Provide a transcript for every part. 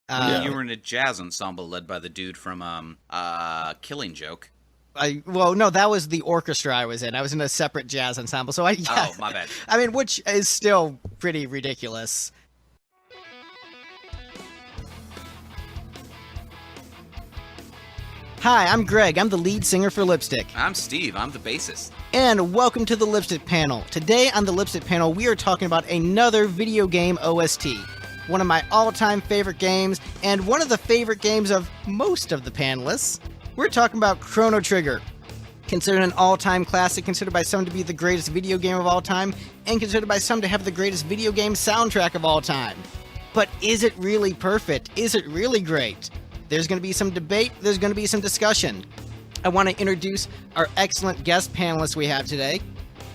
You were in a jazz ensemble led by the dude from Killing Joke. No, that was the orchestra I was in. I was in a separate jazz ensemble. So Oh, my bad. I mean, which is still pretty ridiculous. Hi, I'm Greg. I'm the lead singer for Lipstick. I'm Steve. I'm the bassist. And welcome to the Lipstick panel. Today on the Lipstick panel, we are talking about another video game OST. One of my all-time favorite games, and one of the favorite games of most of the panelists. We're talking about Chrono Trigger. Considered an all-time classic, considered by some to be the greatest video game of all time, and considered by some to have the greatest video game soundtrack of all time. But is it really perfect? Is it really great? There's going to be some debate, there's going to be some discussion. I want to introduce our excellent guest panelists we have today.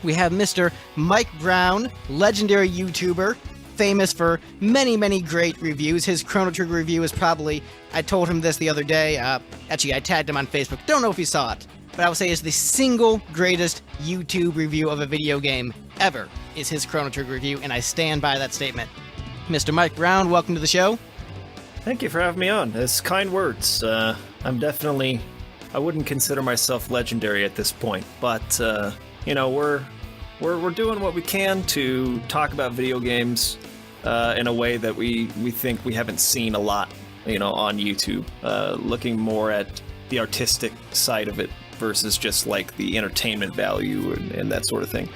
We have Mr. Mike Brown, legendary YouTuber, famous for many, many great reviews. His Chrono Trigger review is probably, I told him this the other day, actually I tagged him on Facebook, don't know if he saw it, but I will say is the single greatest YouTube review of a video game ever is his Chrono Trigger review, and I stand by that statement. Mr. Mike Brown, welcome to the show. Thank you for having me on. It's kind words. I wouldn't consider myself legendary at this point, but we're doing what we can to talk about video games in a way that we think we haven't seen a lot, on YouTube. Looking more at the artistic side of it versus just like the entertainment value and that sort of thing.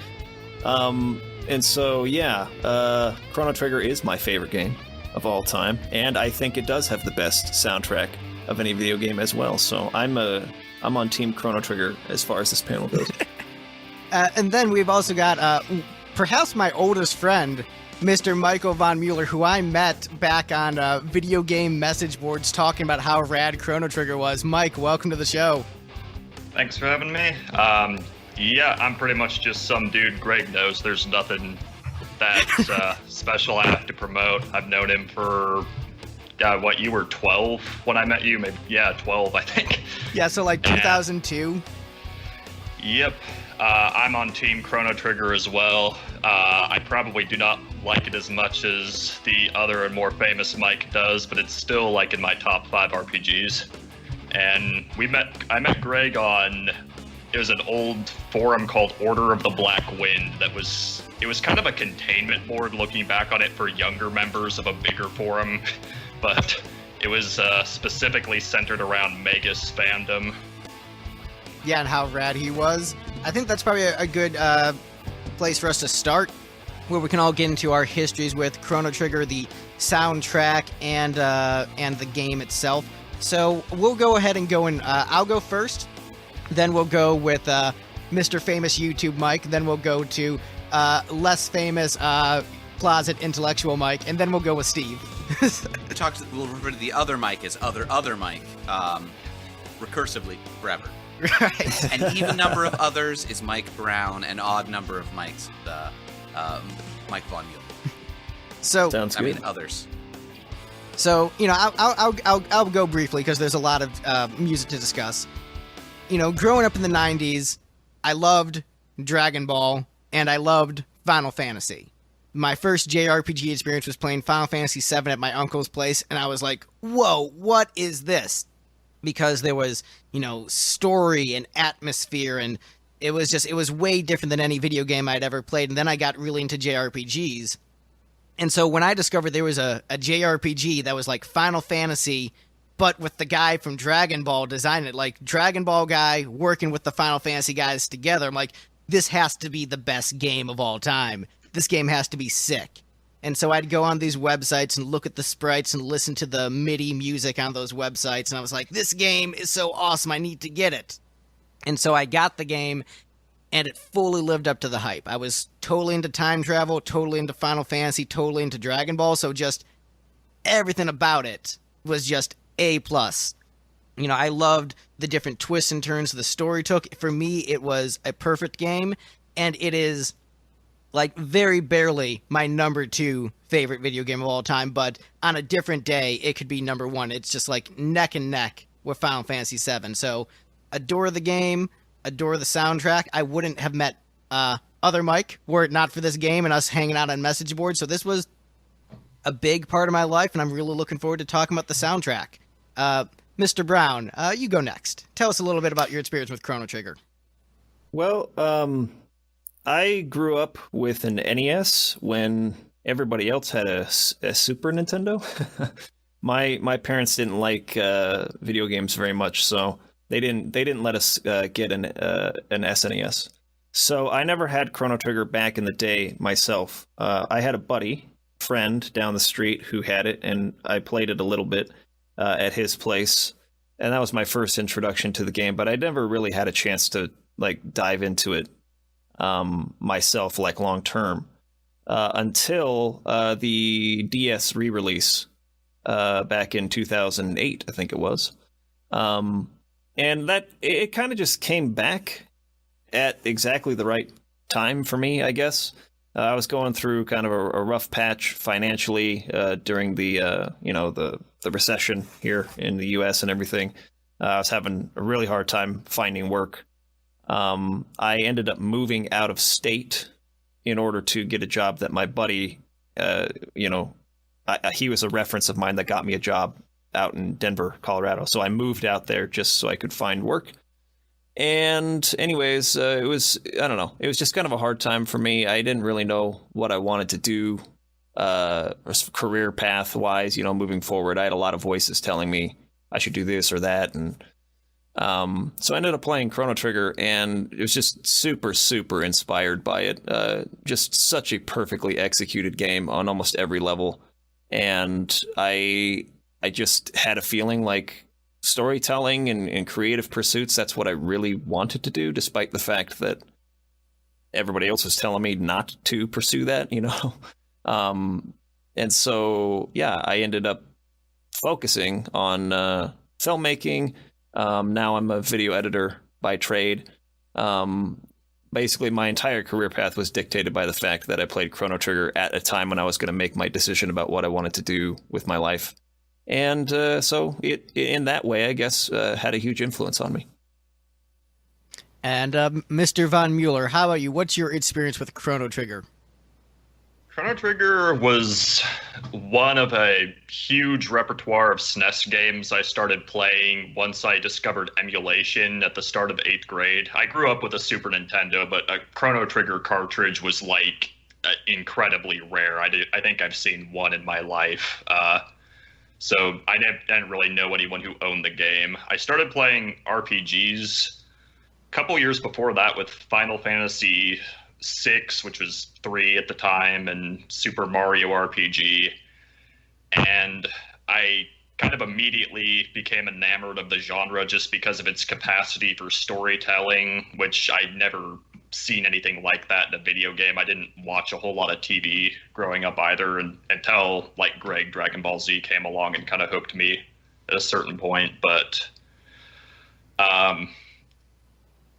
Chrono Trigger is my favorite game of all time, and I think it does have the best soundtrack of any video game as well. So I'm on Team Chrono Trigger as far as this panel goes. And then we've also got perhaps my oldest friend, Mr. Michael von Muller, who I met back on video game message boards talking about how rad Chrono Trigger was. Mike, welcome to the show. Thanks for having me. I'm pretty much just some dude Greg knows. There's nothing that's special I have to promote. I've known him for, you were 12 when I met you? Maybe, 12, I think. Yeah, so like 2002? Yep. I'm on Team Chrono Trigger as well. I probably do not like it as much as the other and more famous Mike does, but it's still like in my top 5 RPGs. And I met Greg on, it was an old forum called Order of the Black Wind it was kind of a containment board looking back on it for younger members of a bigger forum, but it was specifically centered around Magus fandom. Yeah, and how rad he was. I think that's probably a good place for us to start, where we can all get into our histories with Chrono Trigger, the soundtrack, and the game itself. So we'll go ahead and go in. I'll go first, then we'll go with Mr. Famous YouTube Mike, then we'll go to less famous closet intellectual Mike, and then we'll go with Steve. We'll refer to the other Mike as other Mike, recursively forever. Right. An even number of others is Mike Brown, an odd number of Mikes, Mike von Muller. So sounds good. Others. So I'll go briefly because there's a lot of music to discuss. Growing up in the '90s, I loved Dragon Ball and I loved Final Fantasy. My first JRPG experience was playing Final Fantasy VII at my uncle's place, and I was like, "Whoa, what is this?" Because there was, story and atmosphere, and it was way different than any video game I'd ever played. And then I got really into JRPGs. And so when I discovered there was a JRPG that was like Final Fantasy, but with the guy from Dragon Ball designing it, like Dragon Ball guy working with the Final Fantasy guys together, I'm like, this has to be the best game of all time. This game has to be sick. And so I'd go on these websites and look at the sprites and listen to the MIDI music on those websites. And I was like, this game is so awesome. I need to get it. And so I got the game, and it fully lived up to the hype. I was totally into time travel, totally into Final Fantasy, totally into Dragon Ball. So just everything about it was just A+. I loved the different twists and turns the story took. For me, it was a perfect game, and it is like very barely my number 2 favorite video game of all time, but on a different day, it could be number 1. It's just like neck and neck with Final Fantasy VII. So adore the game, adore the soundtrack. I wouldn't have met other Mike were it not for this game and us hanging out on message boards. So this was a big part of my life, and I'm really looking forward to talking about the soundtrack. Mr. Brown, you go next. Tell us a little bit about your experience with Chrono Trigger. Well, I grew up with an NES when everybody else had a Super Nintendo. My parents didn't like video games very much, so they didn't let us get an SNES. So I never had Chrono Trigger back in the day myself. I had a friend down the street who had it, and I played it a little bit at his place, and that was my first introduction to the game. But I never really had a chance to like dive into it myself, like long term, until the DS re-release back in 2008, I think it was, and that it kind of just came back at exactly the right time for me, I guess. I was going through kind of a rough patch financially during the recession here in the U.S. and everything. I was having a really hard time finding work. I ended up moving out of state in order to get a job that my buddy, he was a reference of mine that got me a job out in Denver, Colorado. So I moved out there just so I could find work. And anyways, it was just kind of a hard time for me. I didn't really know what I wanted to do career path wise, moving forward. I had a lot of voices telling me I should do this or that. And so I ended up playing Chrono Trigger, and it was just super, super inspired by it. Just such a perfectly executed game on almost every level. And I just had a feeling like storytelling and creative pursuits, that's what I really wanted to do, despite the fact that everybody else was telling me not to pursue that, and so, yeah, I ended up focusing on filmmaking. Now I'm a video editor by trade. Basically, my entire career path was dictated by the fact that I played Chrono Trigger at a time when I was going to make my decision about what I wanted to do with my life. And so it, in that way, I guess, had a huge influence on me. And Mr. von Muller, how about you? What's your experience with Chrono Trigger? Chrono Trigger was one of a huge repertoire of SNES games I started playing once I discovered emulation at the start of 8th grade. I grew up with a Super Nintendo, but a Chrono Trigger cartridge was like incredibly rare. I think I've seen one in my life. So I didn't really know anyone who owned the game. I started playing RPGs a couple years before that with Final Fantasy VI, which was 3 at the time, and Super Mario RPG. And I kind of immediately became enamored of the genre just because of its capacity for storytelling, which I'd never seen anything like that in a video game. I didn't watch a whole lot of TV growing up either, until like Greg, Dragon Ball Z came along and kind of hooked me at a certain point. But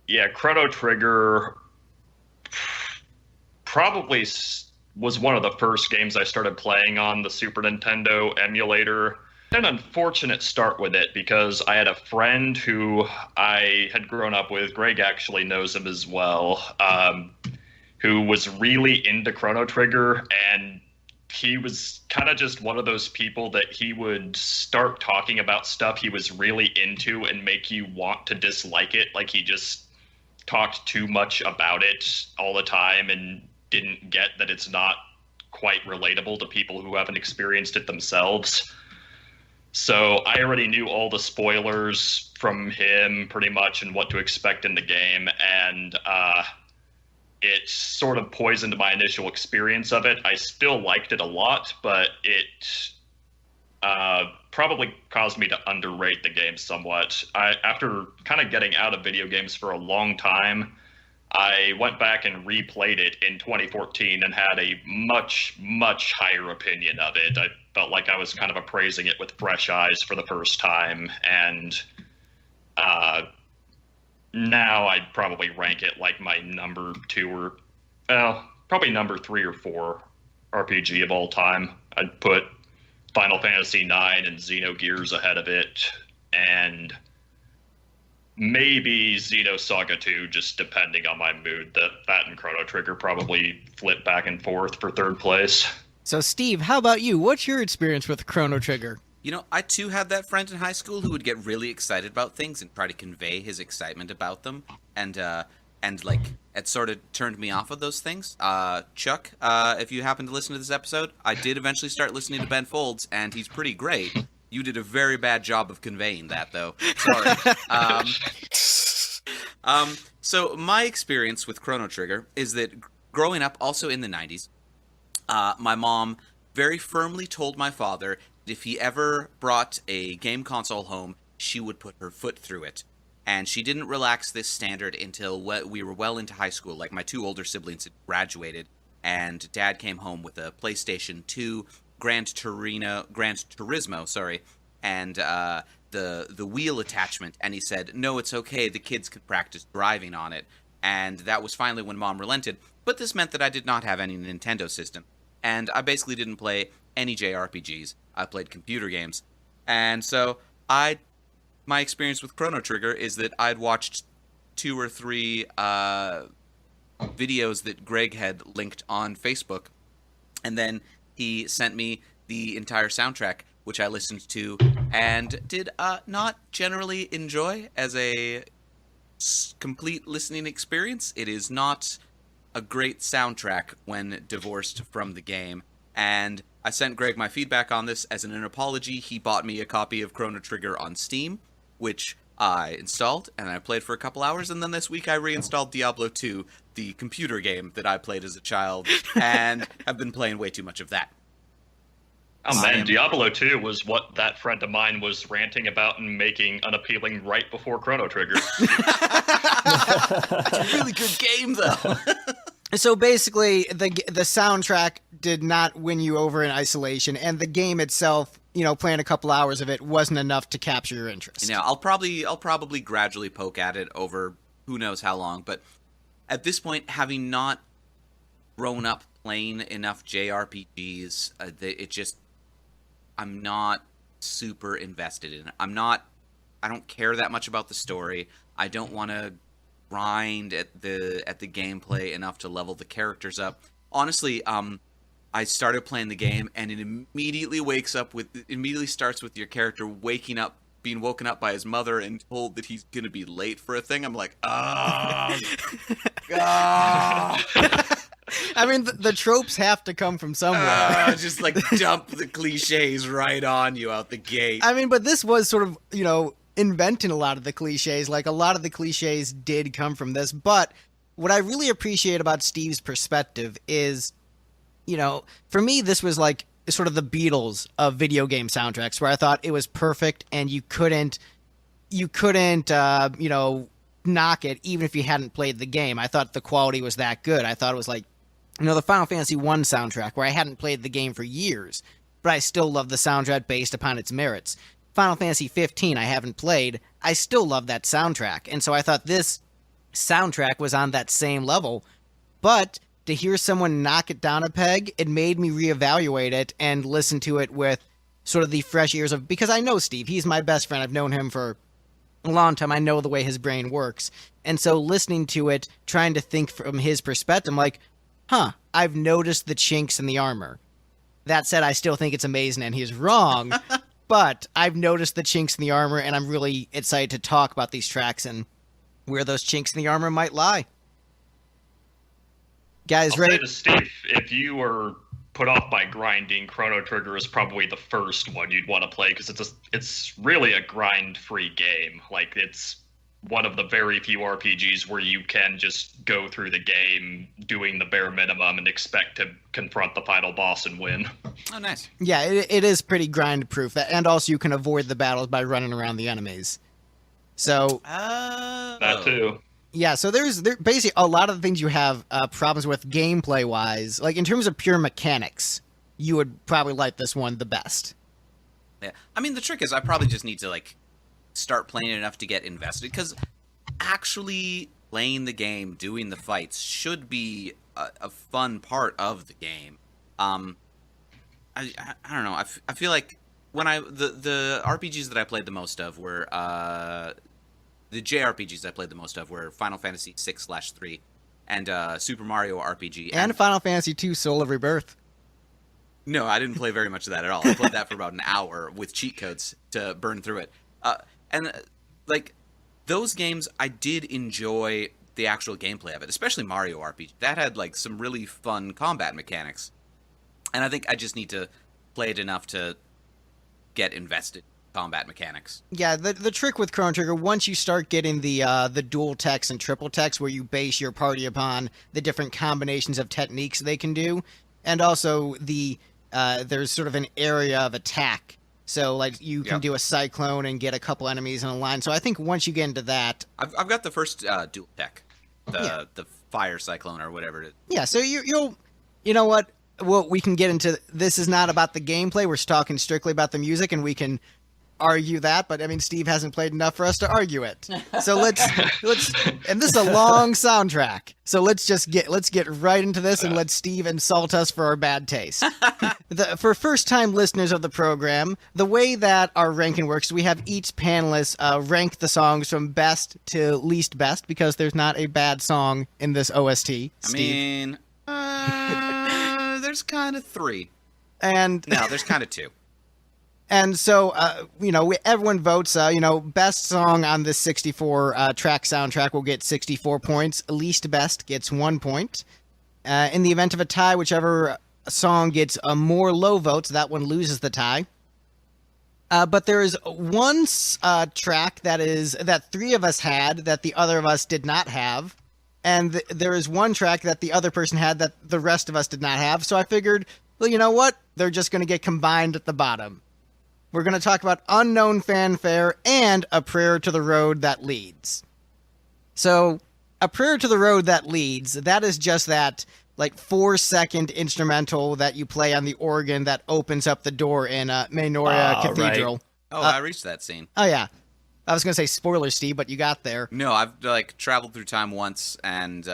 yeah, Chrono Trigger probably was one of the first games I started playing on the Super Nintendo emulator. An unfortunate start with it because I had a friend who I had grown up with, Greg actually knows him as well, who was really into Chrono Trigger, and he was kind of just one of those people that he would start talking about stuff he was really into and make you want to dislike it. Like he just talked too much about it all the time and didn't get that it's not quite relatable to people who haven't experienced it themselves. So I already knew all the spoilers from him pretty much and what to expect in the game, and it sort of poisoned my initial experience of it. I still liked it a lot, but it probably caused me to underrate the game somewhat. After kind of getting out of video games for a long time, I went back and replayed it in 2014 and had a much, much higher opinion of it. I felt like I was kind of appraising it with fresh eyes for the first time, and now I'd probably rank it like my number 2 or, probably number 3 or 4 RPG of all time. I'd put Final Fantasy IX and Xenogears ahead of it, and maybe Xenosaga 2, just depending on my mood. That and Chrono Trigger probably flip back and forth for third place. So, Steve, how about you? What's your experience with Chrono Trigger? You know, I too had that friend in high school who would get really excited about things and try to convey his excitement about them, and like it sort of turned me off of those things. Chuck, if you happen to listen to this episode, I did eventually start listening to Ben Folds, and he's pretty great. You did a very bad job of conveying that, though. Sorry. So my experience with Chrono Trigger is that growing up, also in the 90s, my mom very firmly told my father if he ever brought a game console home, she would put her foot through it. And she didn't relax this standard until we were well into high school. Like, my two older siblings had graduated, and Dad came home with a PlayStation 2 Gran Turismo, sorry, and the wheel attachment. And he said, no, it's okay, the kids can practice driving on it. And that was finally when Mom relented. But this meant that I did not have any Nintendo system. And I basically didn't play any JRPGs. I played computer games. And so my experience with Chrono Trigger is that I'd watched 2 or 3 videos that Greg had linked on Facebook. And then he sent me the entire soundtrack, which I listened to and did not generally enjoy as a complete listening experience. It is not a great soundtrack when divorced from the game. And I sent Greg my feedback on this as an apology. He bought me a copy of Chrono Trigger on Steam, which I installed, and I played for a couple hours, and then this week I reinstalled Diablo 2, the computer game that I played as a child, and have been playing way too much of that. Oh man, Diablo 2 was what that friend of mine was ranting about and making unappealing right before Chrono Trigger. It's a really good game, though. So basically, the soundtrack did not win you over in isolation, and the game itself, you know, playing a couple hours of it wasn't enough to capture your interest. You know, I'll probably gradually poke at it over who knows how long, but at this point, having not grown up playing enough JRPGs, I'm not super invested in it. I don't care that much about the story. I don't want to grind at the gameplay enough to level the characters up. Honestly, I started playing the game, and it immediately starts with your character being woken up by his mother and told that he's gonna be late for a thing. I'm like, ah. I mean, the tropes have to come from somewhere. Just like dump the cliches right on you out the gate. I mean, but this was sort of, you know, inventing a lot of the cliches. Like, a lot of the cliches did come from this. But what I really appreciate about Steve's perspective is, you know, for me, this was like sort of the Beatles of video game soundtracks, where I thought it was perfect and you couldn't, you know, knock it even if you hadn't played the game. I thought the quality was that good. I thought it was like, you know, the Final Fantasy I soundtrack, where I hadn't played the game for years, but I still love the soundtrack based upon its merits. Final Fantasy 15 I haven't played, I still love that soundtrack. And so I thought this soundtrack was on that same level. But to hear someone knock it down a peg, it made me reevaluate it and listen to it with sort of the fresh ears of, because I know Steve, he's my best friend. I've known him for a long time. I know the way his brain works. And so listening to it, trying to think from his perspective, I'm like, I've noticed the chinks in the armor. That said, I still think it's amazing and he's wrong, but I've noticed the chinks in the armor, and I'm really excited to talk about these tracks and where those chinks in the armor might lie. Guys, I'll ready? say to Steve, if you were put off by grinding, Chrono Trigger is probably the first one you'd want to play, because it's really a grind-free game. Like, it's one of the very few RPGs where you can just go through the game doing the bare minimum and expect to confront the final boss and win. Oh, nice. Yeah, it is pretty grind-proof, and also you can avoid the battles by running around the enemies. So That too. yeah, so there's basically a lot of the things you have problems with gameplay-wise. Like, in terms of pure mechanics, you would probably like this one the best. Yeah. I mean, the trick is I probably just need to, like, start playing enough to get invested, because actually playing the game, doing the fights, should be a fun part of the game. I don't know. I feel like when the RPGs that I played the most of were the JRPGs I played the most of were Final Fantasy 6/3 and Super Mario RPG And Final Fantasy II Soul of Rebirth. No, I didn't play very much of that at all. I played that for about an hour with cheat codes to burn through it. And like those games, I did enjoy the actual gameplay of it, especially Mario RPG. That had like some really fun combat mechanics. And I think I just need to play it enough to get invested in combat mechanics. Yeah, the trick with Chrono Trigger, once you start getting the dual text and triple text, where you base your party upon the different combinations of techniques they can do, and also there's sort of an area of attack. So like you can do a cyclone and get a couple enemies in a line. So I think once you get into that, I've got the first dual tech, the fire cyclone or whatever it is. Yeah, so you know what? Well, we can get into this. Is not about the gameplay. We're talking strictly about the music, and we can argue that. But I mean, Steve hasn't played enough for us to argue it. So let's and this is a long soundtrack. So let's get right into this and let Steve insult us for our bad taste. For first-time listeners of the program, the way that our ranking works is we have each panelist rank the songs from best to least best, because there's not a bad song in this OST. I Steve. mean, there's kind of 3. And no, there's kind of 2. And so, everyone votes. Best song on this 64 track soundtrack will get 64 points. Least best gets 1 point. In the event of a tie, whichever song gets more low votes, that one loses the tie. But there is one track that 3 of us had that the other of us did not have. And there is one track that the other person had that the rest of us did not have. So I figured, well, you know what? They're just going to get combined at the bottom. We're going to talk about Unknown Fanfare and A Prayer to the Road That Leads. So, A Prayer to the Road That Leads, that is just that, 4-second instrumental that you play on the organ that opens up the door in Menorah Cathedral. Right. Oh, I reached that scene. Oh, yeah. I was going to say spoiler, Steve, but you got there. No, I've, traveled through time once and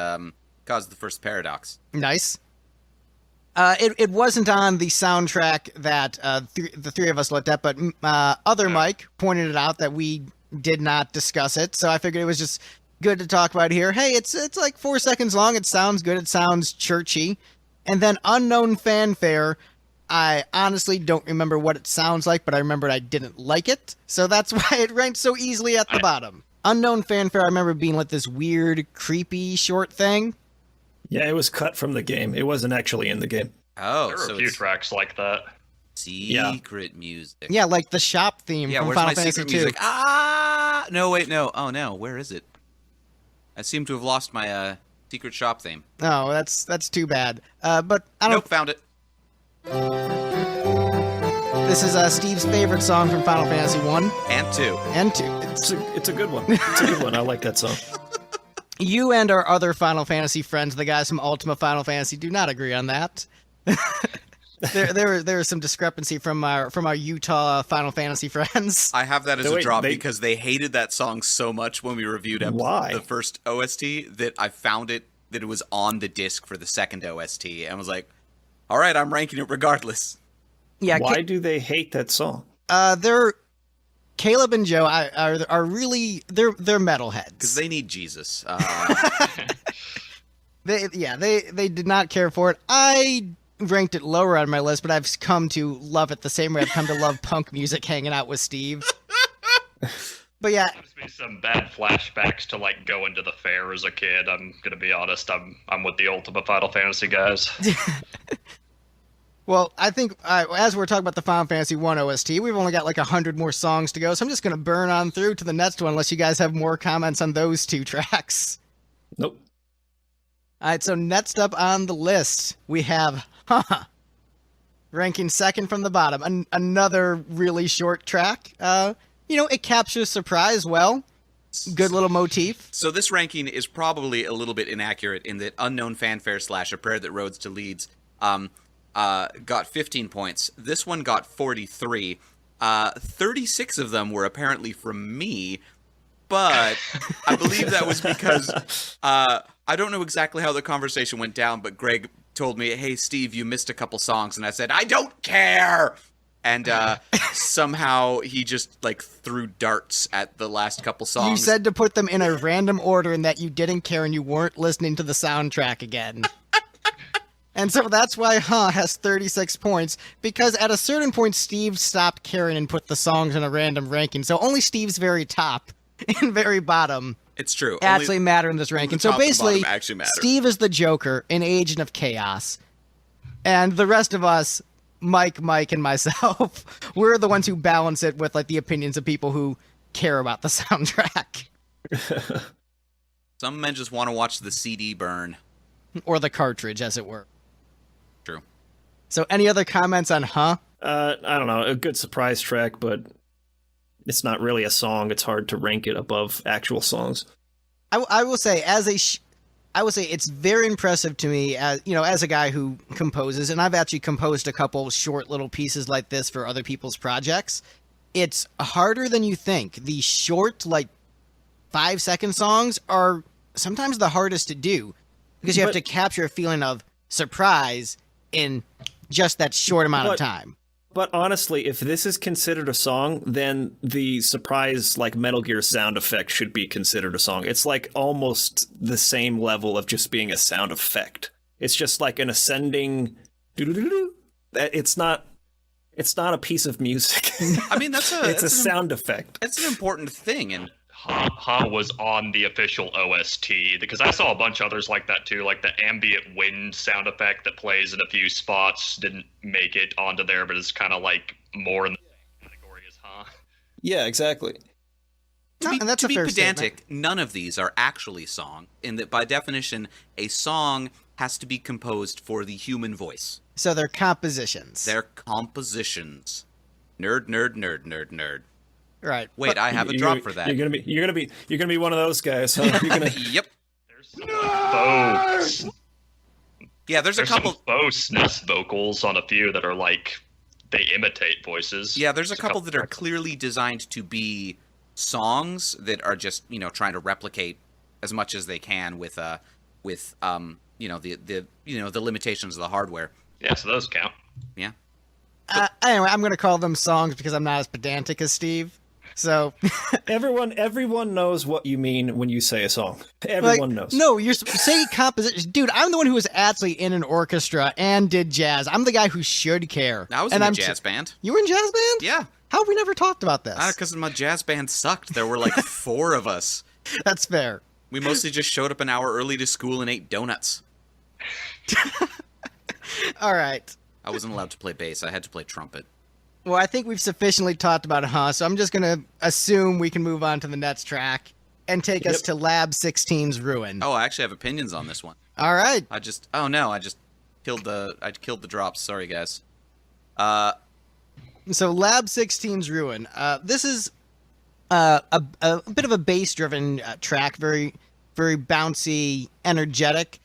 caused the first paradox. Nice. It wasn't on the soundtrack that the 3 of us looked at, but other Mike pointed it out that we did not discuss it, so I figured it was just good to talk about here. Hey, it's 4 seconds long. It sounds good. It sounds churchy. And then Unknown Fanfare, I honestly don't remember what it sounds like, but I remembered I didn't like it, so that's why it ranked so easily at the bottom. Unknown Fanfare, I remember being this weird, creepy short thing. Yeah, it was cut from the game. It wasn't actually in the game. Oh, There are so a few it's tracks like that. secret music. Yeah, like the shop theme from where's Final my Fantasy secret II. music? No, wait, no. Oh, no, where is it? I seem to have lost my secret shop theme. Oh, that's too bad. But I don't. Nope, found it. This is Steve's favorite song from Final Fantasy 1 And 2. and 2. It's a good one. It's a good one. I like that song. You and our other Final Fantasy friends, the guys from Ultima Final Fantasy, do not agree on that. there is some discrepancy from our Utah Final Fantasy friends. I have that as a Wait, drop because they hated that song so much when we reviewed Why? the first OST that I found that it was on the disc for the second OST and was like, all right, I'm ranking it regardless. Yeah, Why do they hate that song? they're Caleb and Joe are really they're metalheads. Because they need Jesus. They did not care for it. I ranked it lower on my list, but I've come to love it the same way I've come to love punk music hanging out with Steve. But yeah, Gives me some bad flashbacks to going to the fair as a kid. I'm gonna be honest. I'm with the Ultimate Final Fantasy guys. well, I think as we're talking about the Final Fantasy 1 OST, we've only got 100 more songs to go, so I'm just going to burn on through to the next one unless you guys have more comments on those 2 tracks. Nope. All right, so next up on the list, we have ranking second from the bottom, another really short track. It captures surprise well. Good little motif. So this ranking is probably a little bit inaccurate in that Unknown Fanfare / A Prayer That Roads to Leads got 15 points. This one got 43. 36 of them were apparently from me, but I believe that was because I don't know exactly how the conversation went down, but Greg told me, hey, Steve, you missed a couple songs, and I said, I don't care! And somehow he just threw darts at the last couple songs. You said to put them in a random order and that you didn't care and you weren't listening to the soundtrack again. And so that's why has 36 points, because at a certain point, Steve stopped caring and put the songs in a random ranking. So only Steve's very top and very bottom It's true. actually matter in this ranking. the So top and basically, bottom actually matter. Steve is the Joker, an agent of chaos. And the rest of us, Mike, and myself, we're the ones who balance it with like the opinions of people who care about the soundtrack. Some men just want to watch the CD burn. Or the cartridge, as it were. True. So any other comments on I don't know, a good surprise track, but it's not really a song. It's hard to rank it above actual songs. I will say, I will say it's very impressive to me, as a guy who composes, and I've actually composed a couple short little pieces like this for other people's projects. It's harder than you think. The short, 5-second songs are sometimes the hardest to do, because you have to capture a feeling of surprise in just that short amount of time. But honestly, if this is considered a song, then the surprise, Metal Gear sound effect should be considered a song. It's almost the same level of just being a sound effect. It's just like an ascending doo-doo-doo-doo. It's not a piece of music. I mean, it's a sound effect. It's an important thing, and Ha was on the official OST, because I saw a bunch of others like that too, like the ambient wind sound effect that plays in a few spots didn't make it onto there, but it's kind of more in the same category as Ha. Yeah, exactly. That's to a be fair pedantic, statement. none of these are actually song, in that by definition, a song has to be composed for the human voice. So they're compositions. They're compositions. Nerd, nerd, nerd, nerd, nerd. Right. Wait, I have a drop for that. You're gonna be one of those guys. Huh? You're gonna... Yep. There's some faux. Yeah, there's a couple. Some faux SNES vocals on a few that are they imitate voices. Yeah, there's a couple that are clearly designed to be songs that are just trying to replicate as much as they can with the limitations of the hardware. Yeah, so those count. Yeah. Anyway, I'm going to call them songs because I'm not as pedantic as Steve. So everyone knows what you mean when you say a song. Everyone knows. No, you're saying composition. Dude, I'm the one who was actually in an orchestra and did jazz. I'm the guy who should care. I was in a jazz band. You were in jazz band? Yeah. How have we never talked about this? Because my jazz band sucked. There were 4 of us. That's fair. We mostly just showed up an hour early to school and ate donuts. All right. I wasn't allowed to play bass. I had to play trumpet. Well, I think we've sufficiently talked about it, so I'm just going to assume we can move on to the next track and take us to Lab 16's Ruin. Oh, I actually have opinions on this one. All right. I just killed the drops. Sorry, guys. So Lab 16's Ruin. This is a bit of a bass-driven track, very, very bouncy, energetic.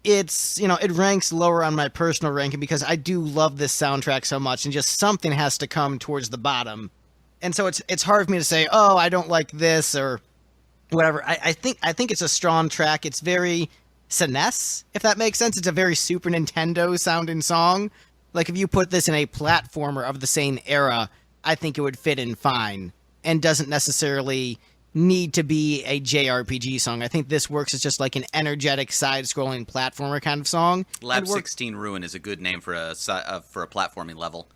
It's, it ranks lower on my personal ranking because I do love this soundtrack so much, and just something has to come towards the bottom. And so it's hard for me to say, oh, I don't like this or whatever. I think it's a strong track. It's very SNES, if that makes sense. It's a very Super Nintendo sounding song. Like if you put this in a platformer of the same era, I think it would fit in fine and doesn't necessarily need to be a JRPG song. I think this works as just like an energetic side-scrolling platformer kind of song. Lab 16 Ruin is a good name for a platforming level.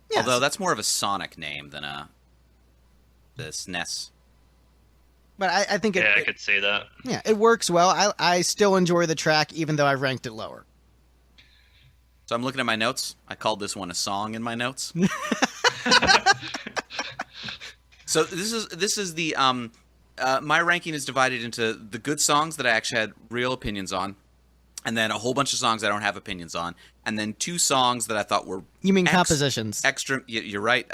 Yes. Although that's more of a Sonic name than the SNES. But I think it... Yeah, I could see that. Yeah, it works well. I still enjoy the track, even though I ranked it lower. So I'm looking at my notes. I called this one a song in my notes. So this is the my ranking is divided into the good songs that I actually had real opinions on, and then a whole bunch of songs I don't have opinions on, and then 2 songs that I thought were You mean compositions? Extra. You're right.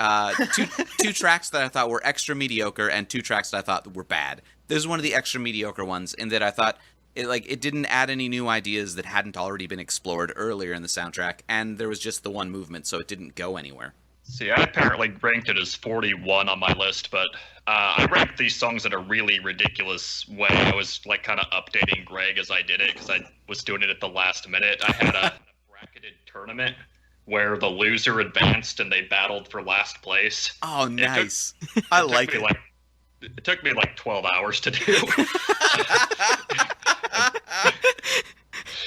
Two tracks that I thought were extra mediocre, and 2 tracks that I thought were bad. This is one of the extra mediocre ones in that I thought it didn't add any new ideas that hadn't already been explored earlier in the soundtrack, and there was just the one movement, so it didn't go anywhere. See, I apparently ranked it as 41 on my list, but I ranked these songs in a really ridiculous way. I was kind of updating Greg as I did it because I was doing it at the last minute. I had a bracketed tournament where the loser advanced and they battled for last place. Oh, nice! I like it. It took me 12 hours to do.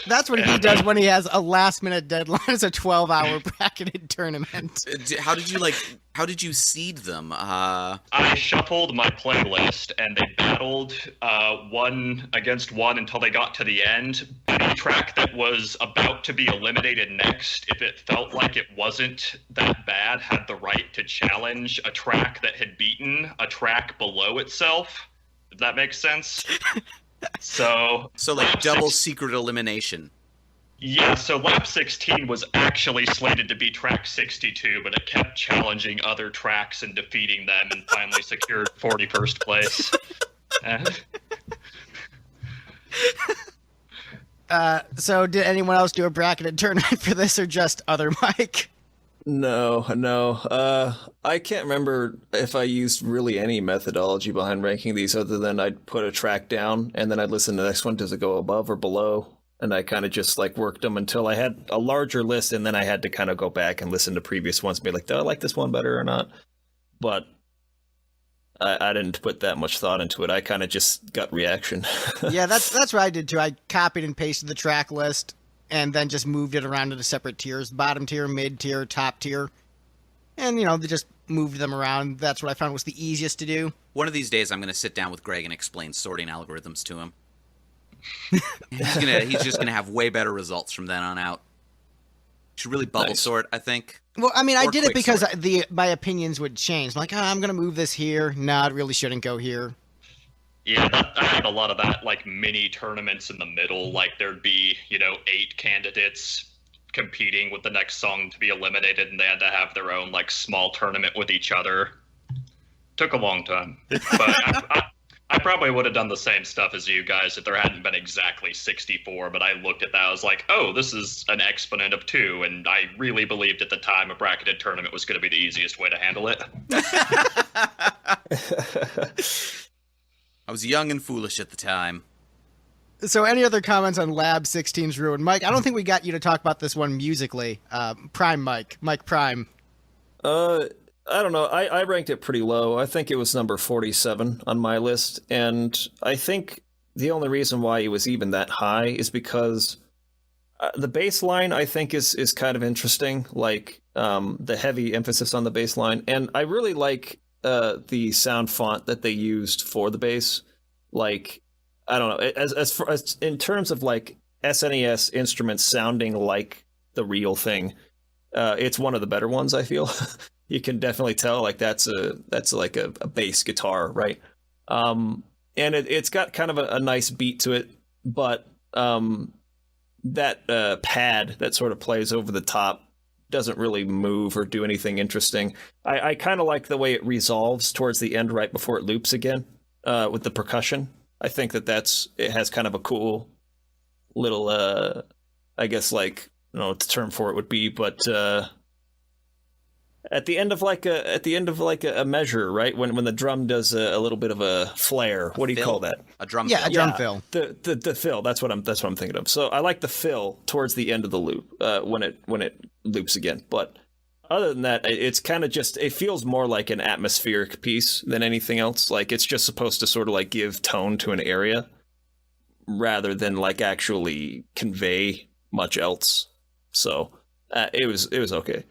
That's what he does when he has a last-minute deadline. It's a 12-hour bracketed tournament. How did you seed them? I shuffled my playlist, and they battled one against one until they got to the end. Any track that was about to be eliminated next, if it felt like it wasn't that bad, had the right to challenge a track that had beaten a track below itself. If that makes sense. So like double secret elimination. Yeah, so lap 16 was actually slated to be track 62, but it kept challenging other tracks and defeating them, and finally secured 41st place. So did anyone else do a bracketed tournament for this, or just other Mike? No. I can't remember if I used really any methodology behind ranking these other than I'd put a track down, and then I'd listen to the next one. Does it go above or below? And I kind of just like worked them until I had a larger list, and then I had to kind of go back and listen to previous ones and be like, do I like this one better or not? But I didn't put that much thought into it. I kind of just gut reaction. Yeah, that's what I did too. I copied and pasted the track list and then just moved it around into separate tiers: bottom tier, mid tier, top tier. And, they just moved them around. That's what I found was the easiest to do. One of these days I'm going to sit down with Greg and explain sorting algorithms to him. He's just gonna have way better results from then on out. Should really bubble sort, I think. Well, I mean, I did it because sort. my opinions would change. I'm like, I'm gonna move this here. No, it really shouldn't go here. Yeah, I had a lot of that, like mini tournaments in the middle. Like there'd be, 8 candidates competing with the next song to be eliminated, and they had to have their own like small tournament with each other. Took a long time, but I probably would have done the same stuff as you guys if there hadn't been exactly 64, but I looked at that, I was like, oh, this is an exponent of 2, and I really believed at the time a bracketed tournament was going to be the easiest way to handle it. I was young and foolish at the time. So any other comments on Lab 16's Ruin? Mike, I don't think we got you to talk about this one musically. Prime Mike Prime. I don't know. I ranked it pretty low. I think it was number 47 on my list. And I think the only reason why it was even that high is because the bass line, I think, is kind of interesting. Like the heavy emphasis on the bass line. And I really like the sound font that they used for the bass. Like, I don't know. As far as in terms of like SNES instruments sounding like the real thing, it's one of the better ones, I feel. You can definitely tell like that's like a bass guitar, right? And it's got kind of a nice beat to it, but that pad that sort of plays over the top doesn't really move or do anything interesting. I kind of like the way it resolves towards the end right before it loops again with the percussion. I think it has kind of a cool little I guess like I don't know what the term for it would be, but at the end of like a measure, right? When the drum does a little bit of a flare, what do you call that? A drum Yeah, fill. a drum fill. The fill. That's what I'm thinking of. So I like the fill towards the end of the loop when it loops again. But other than that, it's kind of just it feels more like an atmospheric piece than anything else. Like it's just supposed to sort of like give tone to an area rather than like actually convey much else. So it was okay.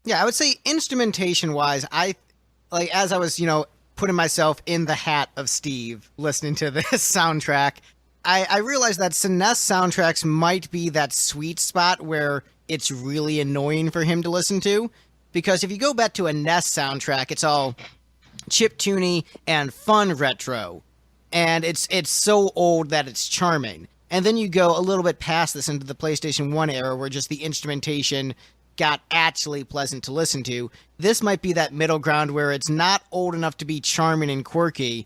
Yeah, I would say instrumentation-wise, as I was, putting myself in the hat of Steve listening to this soundtrack, I realized that SNES soundtracks might be that sweet spot where it's really annoying for him to listen to. Because if you go back to a NES soundtrack, it's all chiptune and fun retro. And it's so old that it's charming. And then you go a little bit past this into the PlayStation 1 era where just the instrumentation got actually pleasant to listen to. This might be that middle ground where it's not old enough to be charming and quirky,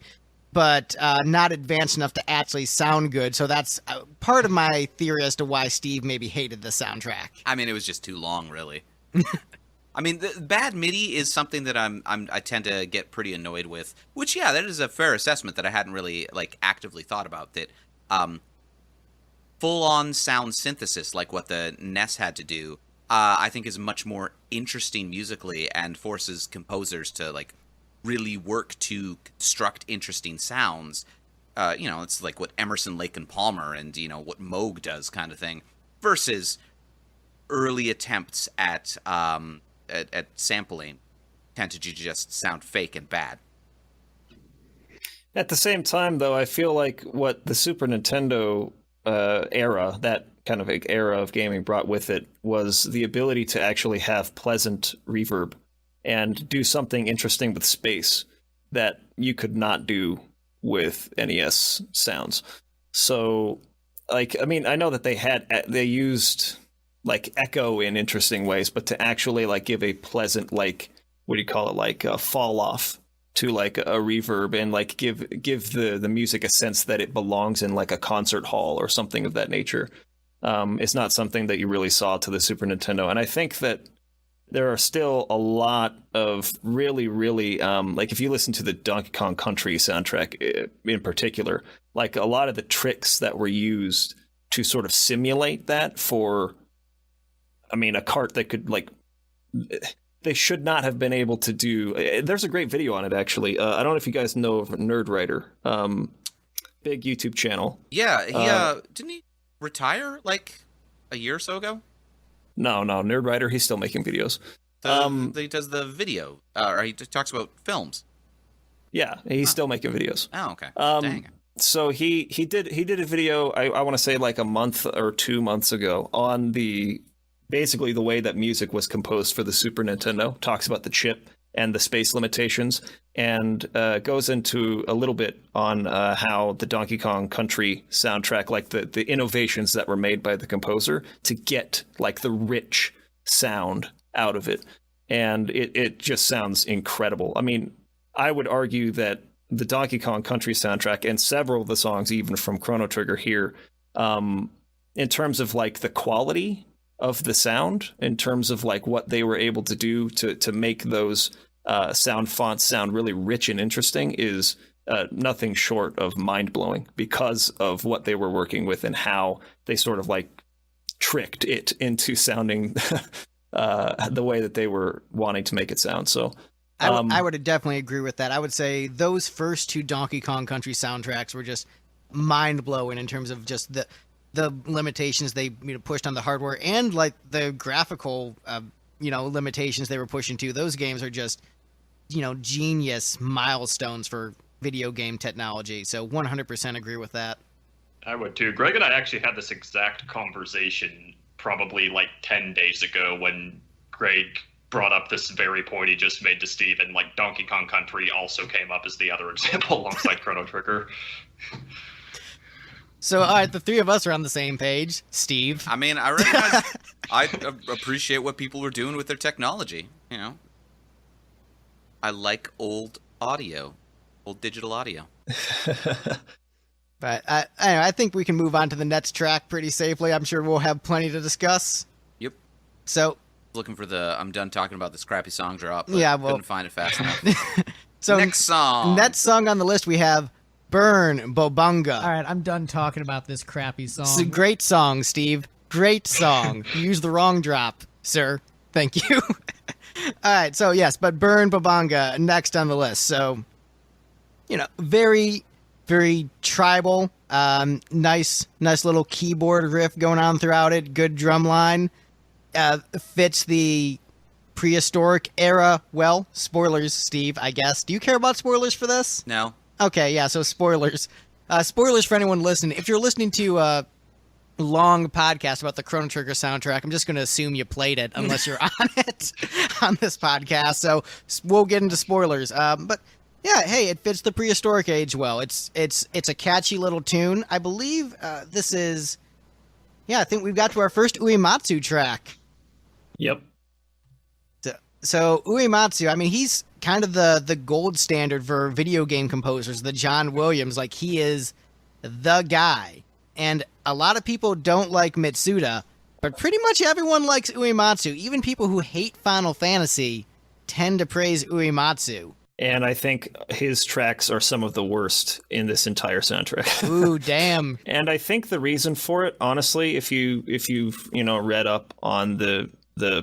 but not advanced enough to actually sound good. So that's part of my theory as to why Steve maybe hated the soundtrack. I mean, it was just too long, really. I mean, the bad MIDI is something that I tend to get pretty annoyed with. Which, yeah, that is a fair assessment that I hadn't really like actively thought about. That full-on sound synthesis, like what the NES had to do, I think is much more interesting musically and forces composers to like really work to construct interesting sounds. It's like what Emerson, Lake and Palmer and what Moog does kind of thing. versus early attempts at sampling tend to just sound fake and bad. At the same time, though, I feel like what the Super Nintendo era, that kind of era of gaming, brought with it was the ability to actually have pleasant reverb and do something interesting with space that you could not do with NES sounds. So, like, I mean, I know that they used like echo in interesting ways, but to actually like give a pleasant, like, what do you call it, like a fall off to like a reverb and like give the music a sense that it belongs in like a concert hall or something of that nature. It's not something that you really saw to the Super Nintendo. And I think that there are still a lot of really, really, like if you listen to the Donkey Kong Country soundtrack in particular, like a lot of the tricks that were used to sort of simulate that for, I mean, a cart that could like, they should not have been able to do. There's a great video on it, actually. I don't know if you guys know of Nerd Writer, big YouTube channel. Yeah, he didn't he retire like a year or so ago? No, Nerd Writer, he's still making videos. He does the video, or he talks about films. Yeah, he's still making videos. Oh, okay. Dang. So he did a video, I want to say like a month or 2 months ago, on basically the way that music was composed for the Super Nintendo. Talks about the chip and the space limitations, and goes into a little bit on how the Donkey Kong Country soundtrack, like the innovations that were made by the composer to get like the rich sound out of it. And it just sounds incredible. I mean, I would argue that the Donkey Kong Country soundtrack and several of the songs, even from Chrono Trigger here, in terms of like the quality of the sound, in terms of like what they were able to do to make those sound fonts sound really rich and interesting, is nothing short of mind-blowing because of what they were working with and how they sort of like tricked it into sounding the way that they were wanting to make it sound. So I would definitely agree with that. I would say those first two Donkey Kong Country soundtracks were just mind-blowing in terms of just the limitations they pushed on the hardware and like the graphical limitations they were pushing to. Those games are just genius milestones for video game technology. So 100% agree with that. I would too. Greg and I actually had this exact conversation probably like 10 days ago when Greg brought up this very point he just made to Steve, and like Donkey Kong Country also came up as the other example alongside Chrono Trigger. So, all right, the three of us are on the same page. Steve. I mean, I recognize, I appreciate what people were doing with their technology. I like old digital audio. But I think we can move on to the next track pretty safely. I'm sure we'll have plenty to discuss. Yep. So, looking for I'm done talking about this crappy song drop. But yeah, well, couldn't find it fast enough. So next song on the list we have Burn Bobunga. All right, I'm done talking about this crappy song. It's a great song, Steve. Great song. You used the wrong drop, sir. Thank you. All right, so yes, but Burn Bobunga next on the list. So, very, very tribal. Nice little keyboard riff going on throughout it. Good drum line. Fits the prehistoric era well. Spoilers, Steve, I guess. Do you care about spoilers for this? No. Okay, yeah, so spoilers. Spoilers for anyone listening. If you're listening to a long podcast about the Chrono Trigger soundtrack, I'm just going to assume you played it unless you're on it on this podcast. So we'll get into spoilers. But yeah, hey, it fits the prehistoric age well. It's a catchy little tune. I believe this is... Yeah, I think we've got to our first Uematsu track. Yep. So Uematsu, I mean, he's kind of the gold standard for video game composers, the John Williams. Like, he is the guy. And a lot of people don't like Mitsuda, but pretty much everyone likes Uematsu. Even people who hate Final Fantasy tend to praise Uematsu. And I think his tracks are some of the worst in this entire soundtrack. Ooh, damn. And I think the reason for it, honestly, if you've read up on the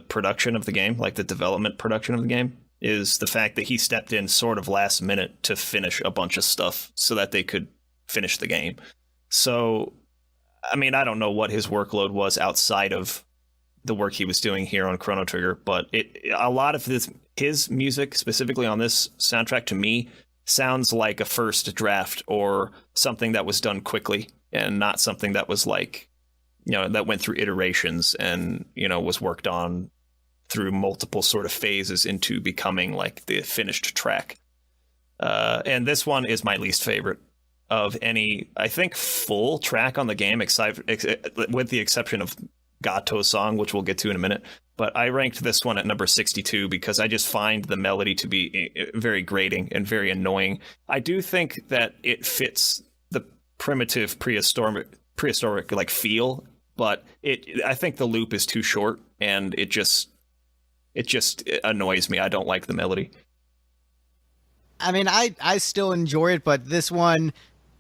production of the game, like the development production of the game, is the fact that he stepped in sort of last minute to finish a bunch of stuff so that they could finish the game. So I mean, I don't know what his workload was outside of the work he was doing here on Chrono Trigger, but a lot of his music, specifically on this soundtrack, to me sounds like a first draft or something that was done quickly and not something that was like, that went through iterations and, was worked on through multiple sort of phases into becoming like the finished track. And this one is my least favorite of any, I think, full track on the game, with the exception of Gato's song, which we'll get to in a minute. But I ranked this one at number 62 because I just find the melody to be very grating and very annoying. I do think that it fits the primitive prehistoric like feel, but I think the loop is too short and it just annoys me. I don't like the melody. I mean, I still enjoy it, but this one,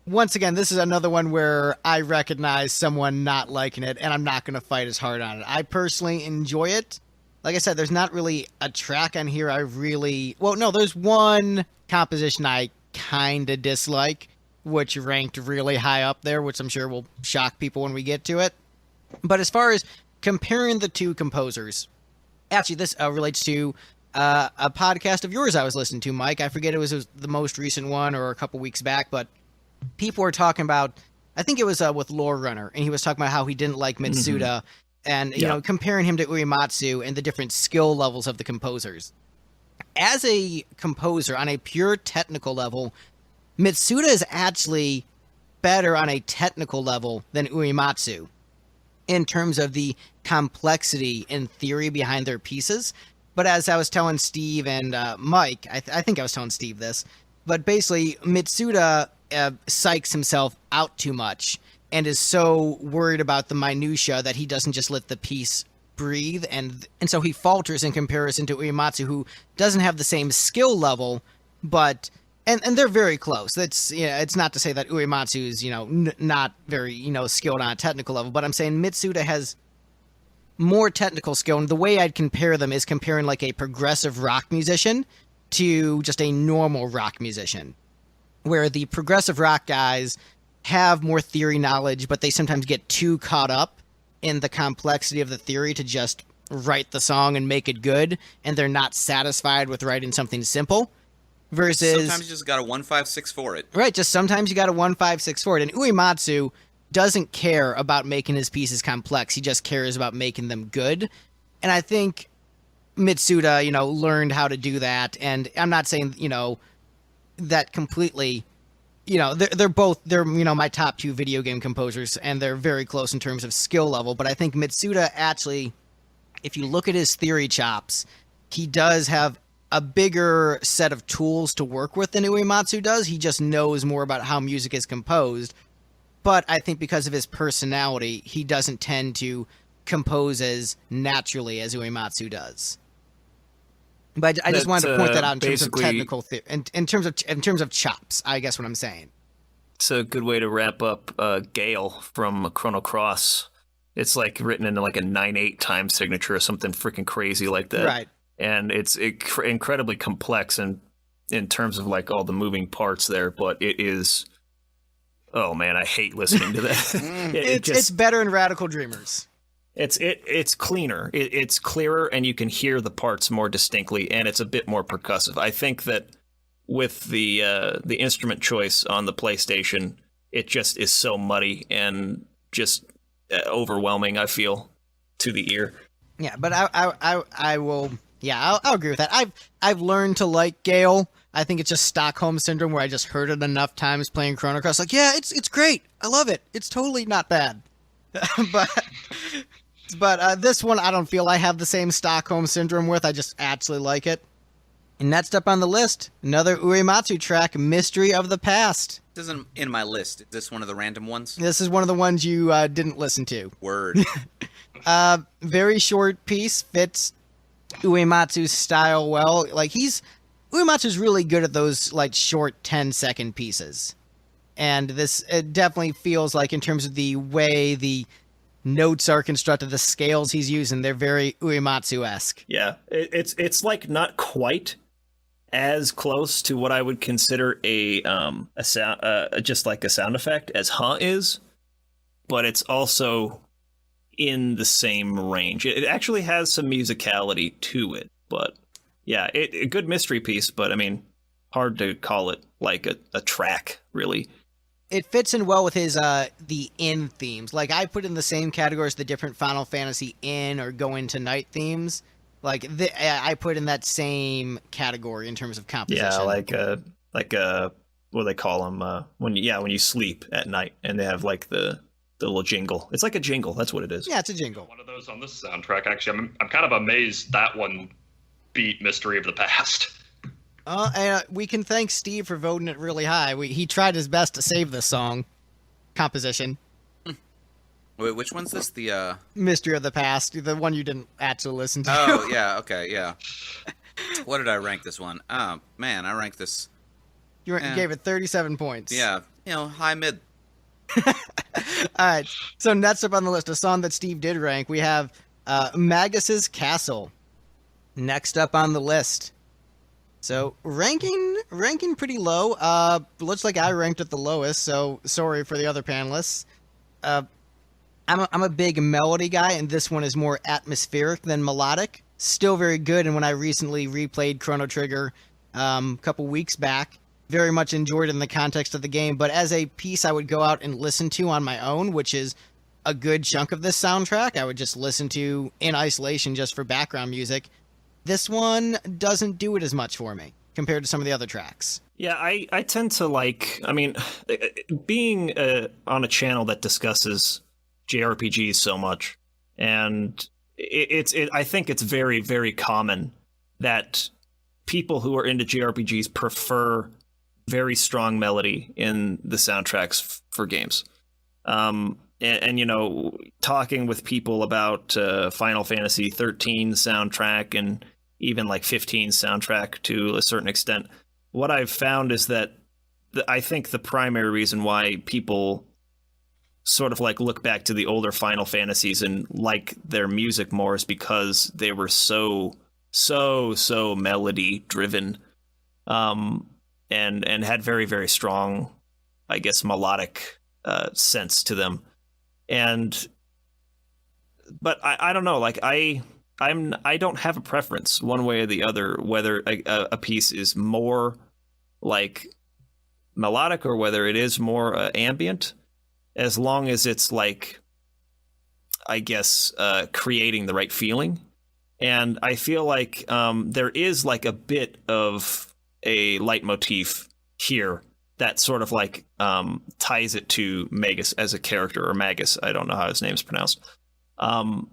once again, this is another one where I recognize someone not liking it, and I'm not going to fight as hard on it. I personally enjoy it. Like I said, there's not really a track on here there's one composition I kind of dislike, which ranked really high up there, which I'm sure will shock people when we get to it. But as far as comparing the two composers, actually, this relates to a podcast of yours I was listening to, Mike. I forget it was the most recent one or a couple weeks back, but people were talking about, I think it was with Lore Runner, and he was talking about how he didn't like Mitsuda, and comparing him to Uematsu and the different skill levels of the composers. As a composer, on a pure technical level, Mitsuda is actually better on a technical level than Uematsu in terms of the complexity and theory behind their pieces. But as I was telling Steve and Mike, I think I was telling Steve this, but basically Mitsuda psychs himself out too much and is so worried about the minutia that he doesn't just let the piece breathe, and so he falters in comparison to Uematsu, who doesn't have the same skill level, but and they're very close. It's not to say that Uematsu is not very skilled on a technical level, but I'm saying Mitsuda has more technical skill, and the way I'd compare them is comparing like a progressive rock musician to just a normal rock musician, where the progressive rock guys have more theory knowledge, but they sometimes get too caught up in the complexity of the theory to just write the song and make it good, and they're not satisfied with writing something simple. Versus sometimes you just got a 1-5-6 for it. Right, just sometimes you got a 1-5-6 for it. And Uematsu doesn't care about making his pieces complex. He just cares about making them good. And I think Mitsuda, learned how to do that. And I'm not saying, that completely, they're my top two video game composers, and they're very close in terms of skill level. But I think Mitsuda actually, if you look at his theory chops, he does have a bigger set of tools to work with than Uematsu does. He just knows more about how music is composed. But I think because of his personality, he doesn't tend to compose as naturally as Uematsu does. But I just wanted to point that out in terms of technical in terms of chops, I guess what I'm saying. It's a good way to wrap up Gale from Chrono Cross. It's like written in like a 9/8 time signature or something freaking crazy like that. Right. And it's incredibly complex in terms of like all the moving parts there, but it is. Oh man, I hate listening to that. It's better in Radical Dreamers. It's cleaner. It's clearer, and you can hear the parts more distinctly, and it's a bit more percussive. I think that with the instrument choice on the PlayStation, it just is so muddy and just overwhelming, I feel, to the ear. Yeah, but I will. Yeah, I'll agree with that. I've learned to like Gale. I think it's just Stockholm Syndrome, where I just heard it enough times playing Chrono Cross. Like, yeah, it's great. I love it. It's totally not bad. but this one, I don't feel I have the same Stockholm Syndrome with. I just actually like it. And next up on the list, another Uematsu track, Mystery of the Past. This isn't in my list. Is this one of the random ones? This is one of the ones you didn't listen to. Word. Very short piece, fits Uematsu's style well. Like, Uematsu's really good at those like short 10-second pieces. And it definitely feels like, in terms of the way the notes are constructed, the scales he's using, they're very Uematsu-esque. Yeah, it's like not quite as close to what I would consider a sound, just like a sound effect as "huh" is, but it's also in the same range. It actually has some musicality to it, but yeah, a good mystery piece, but I mean, hard to call it like a track, really. It fits in well with his the in themes. Like, I put in the same category as the different Final Fantasy in or go into night themes. Like, I put in that same category in terms of composition. Yeah, like what do they call them? When you sleep at night and they have like the little jingle. It's like a jingle. That's what it is. Yeah, it's a jingle. One of those on this soundtrack. Actually, I'm kind of amazed that one beat Mystery of the Past. We can thank Steve for voting it really high. He tried his best to save this song composition. Wait, which one's this? The Mystery of the Past, the one you didn't actually listen to. Oh, yeah, okay, yeah. What did I rank this one? Oh, man, I ranked this... You gave it 37 points. Yeah, high mid. All right, so next up on the list, a song that Steve did rank, we have Magus's Castle. Next up on the list. So ranking pretty low. Looks like I ranked it the lowest, so sorry for the other panelists. I'm a big melody guy, and this one is more atmospheric than melodic. Still very good, and when I recently replayed Chrono Trigger a couple weeks back, very much enjoyed it in the context of the game, but as a piece I would go out and listen to on my own, which is a good chunk of this soundtrack, I would just listen to in isolation just for background music. This one doesn't do it as much for me compared to some of the other tracks. Yeah, I tend to like, I mean, being on a channel that discusses JRPGs so much, and I think it's very, very common that people who are into JRPGs prefer very strong melody in the soundtracks for games. And talking with people about Final Fantasy 13 soundtrack and even like 15 soundtrack to a certain extent, what I've found is that I think the primary reason why people sort of like look back to the older Final Fantasies and like their music more is because they were so melody driven, and had very, very strong, I guess, melodic sense to them. But I don't know, like I don't have a preference one way or the other whether a piece is more like melodic or whether it is more ambient, as long as it's like, I guess, creating the right feeling. And I feel like there is like a bit of a leitmotif here that sort of like ties it to Magus as a character, or Magus, I don't know how his name's pronounced. And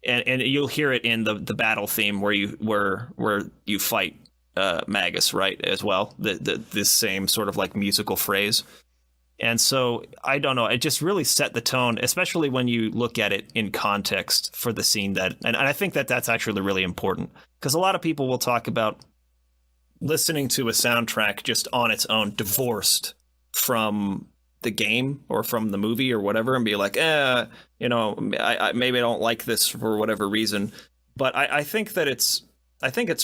you'll hear it in the battle theme where you fight Magus, right, as well. This same sort of like musical phrase. And so, I don't know, it just really set the tone, especially when you look at it in context for the scene and I think that's actually really important, because a lot of people will talk about listening to a soundtrack just on its own, divorced from the game or from the movie or whatever, and be like, I maybe I don't like this for whatever reason. But I think it's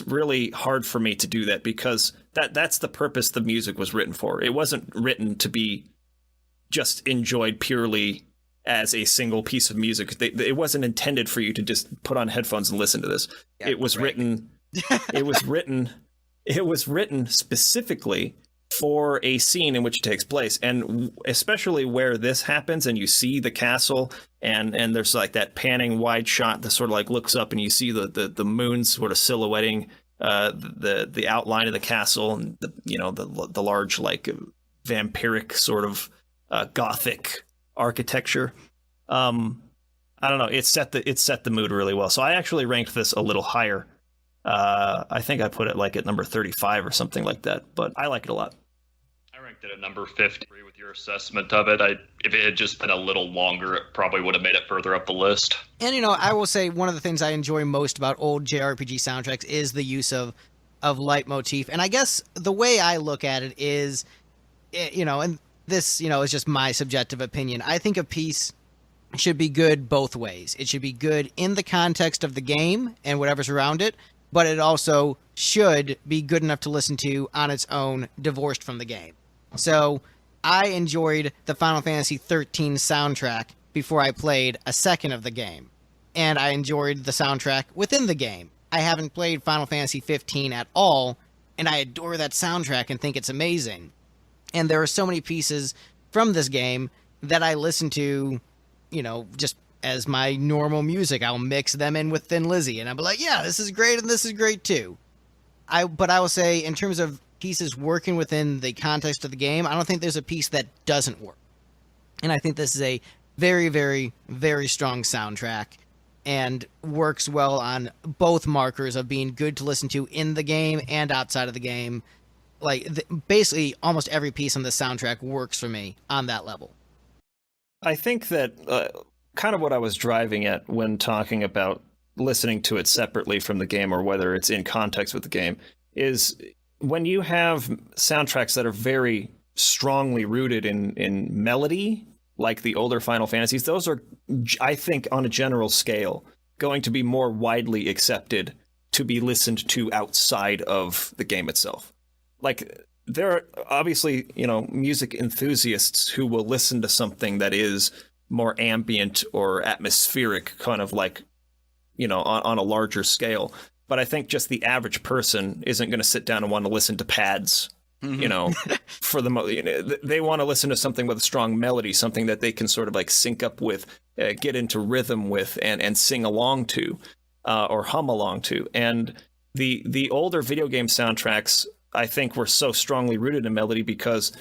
really hard for me to do that, because that's the purpose the music was written for. It wasn't written to be just enjoyed purely as a single piece of music. It wasn't intended for you to just put on headphones and listen to this. Yeah, it was written. It was written specifically for a scene in which it takes place, and especially where this happens, and you see the castle, and there's like that panning wide shot that sort of like looks up, and you see the moon sort of silhouetting the outline of the castle, and the large like vampiric sort of gothic architecture. I don't know. It set the mood really well. So I actually ranked this a little higher. I think I put it like at number 35 or something like that, but I like it a lot. I ranked it at number 50. Agree with your assessment of it. If it had just been a little longer, it probably would have made it further up the list. And I will say one of the things I enjoy most about old JRPG soundtracks is the use of leitmotif. And I guess the way I look at it is, and this, is just my subjective opinion. I think a piece should be good both ways. It should be good in the context of the game and whatever's around it, but it also should be good enough to listen to on its own, divorced from the game. So I enjoyed the Final Fantasy 13 soundtrack before I played a second of the game. And I enjoyed the soundtrack within the game. I haven't played Final Fantasy 15 at all, and I adore that soundtrack and think it's amazing. And there are so many pieces from this game that I listen to, just as my normal music. I'll mix them in with Thin Lizzy, and I'll be like, yeah, this is great, and this is great too. But I will say, in terms of pieces working within the context of the game, I don't think there's a piece that doesn't work. And I think this is a very, very, very strong soundtrack and works well on both markers of being good to listen to in the game and outside of the game. Basically, almost every piece on the soundtrack works for me on that level. I think that kind of what I was driving at when talking about listening to it separately from the game or whether it's in context with the game is when you have soundtracks that are very strongly rooted in melody, like the older Final Fantasies, those are, I think, on a general scale, going to be more widely accepted to be listened to outside of the game itself. Like, there are obviously, music enthusiasts who will listen to something that is more ambient or atmospheric, kind of like, on a larger scale. But I think just the average person isn't going to sit down and want to listen to pads, for the they want to listen to something with a strong melody, something that they can sort of like sync up with, get into rhythm with, and sing along to, or hum along to. And the older video game soundtracks, I think, were so strongly rooted in melody because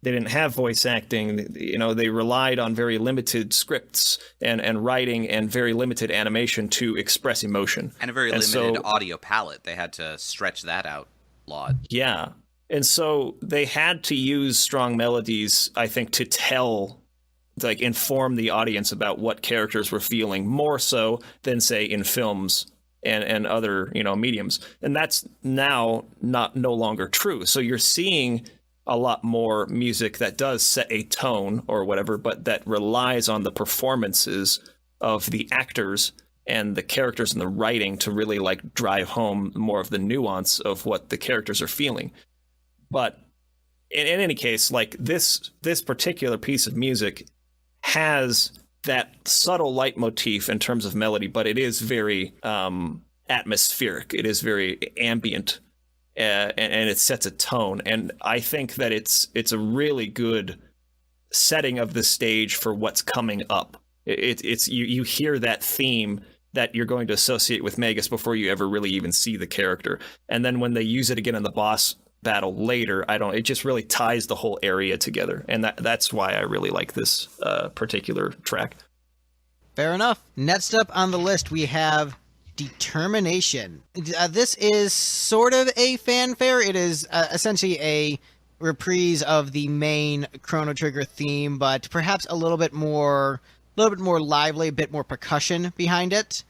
they didn't have voice acting. They relied on very limited scripts and writing and very limited animation to express emotion. And a very limited audio palette. They had to stretch that out a lot. Yeah. And so they had to use strong melodies, I think, to inform the audience about what characters were feeling, more so than, say, in films and other, mediums. And that's now no longer true. So you're seeing a lot more music that does set a tone or whatever, but that relies on the performances of the actors and the characters and the writing to really like drive home more of the nuance of what the characters are feeling. But in any case, like this particular piece of music has that subtle leitmotif in terms of melody, but it is very atmospheric. It is very ambient, and it sets a tone. And I think that it's a really good setting of the stage for what's coming up. It's you hear that theme that you're going to associate with Magus before you ever really even see the character, and then when they use it again in the boss battle later, it just really ties the whole area together, and that's why I really like this particular track. Fair enough. Next up on the list, we have Determination. This is sort of a fanfare. It is essentially a reprise of the main Chrono Trigger theme, but perhaps a little bit more lively, a bit more percussion behind it.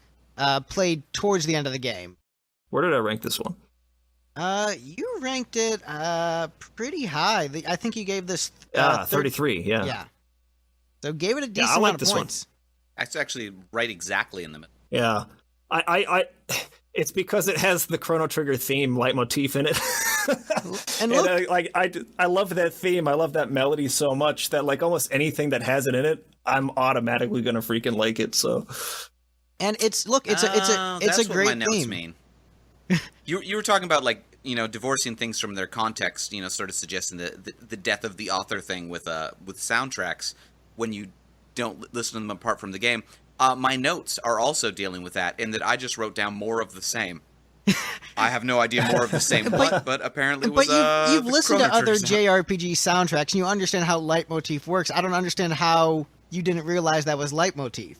Played towards the end of the game. Where did I rank this one? You ranked it pretty high. I think you gave this 33. Yeah. Yeah. So gave it a decent amount of points. That's actually right exactly in the middle. Yeah. I it's because it has the Chrono Trigger theme leitmotif in it. And look, I love that theme. I love that melody so much that like almost anything that has it in it, I'm automatically gonna freaking like it. So. And it's a great what my notes theme. Mean. You were talking about like divorcing things from their context, sort of suggesting the death of the author thing with soundtracks when you don't listen to them apart from the game. My notes are also dealing with that, in that I just wrote down more of the same. I have no idea more of the same but apparently it was. But you've listened to other JRPG JRPG soundtracks and you understand how leitmotif works. I don't understand how you didn't realize that was leitmotif.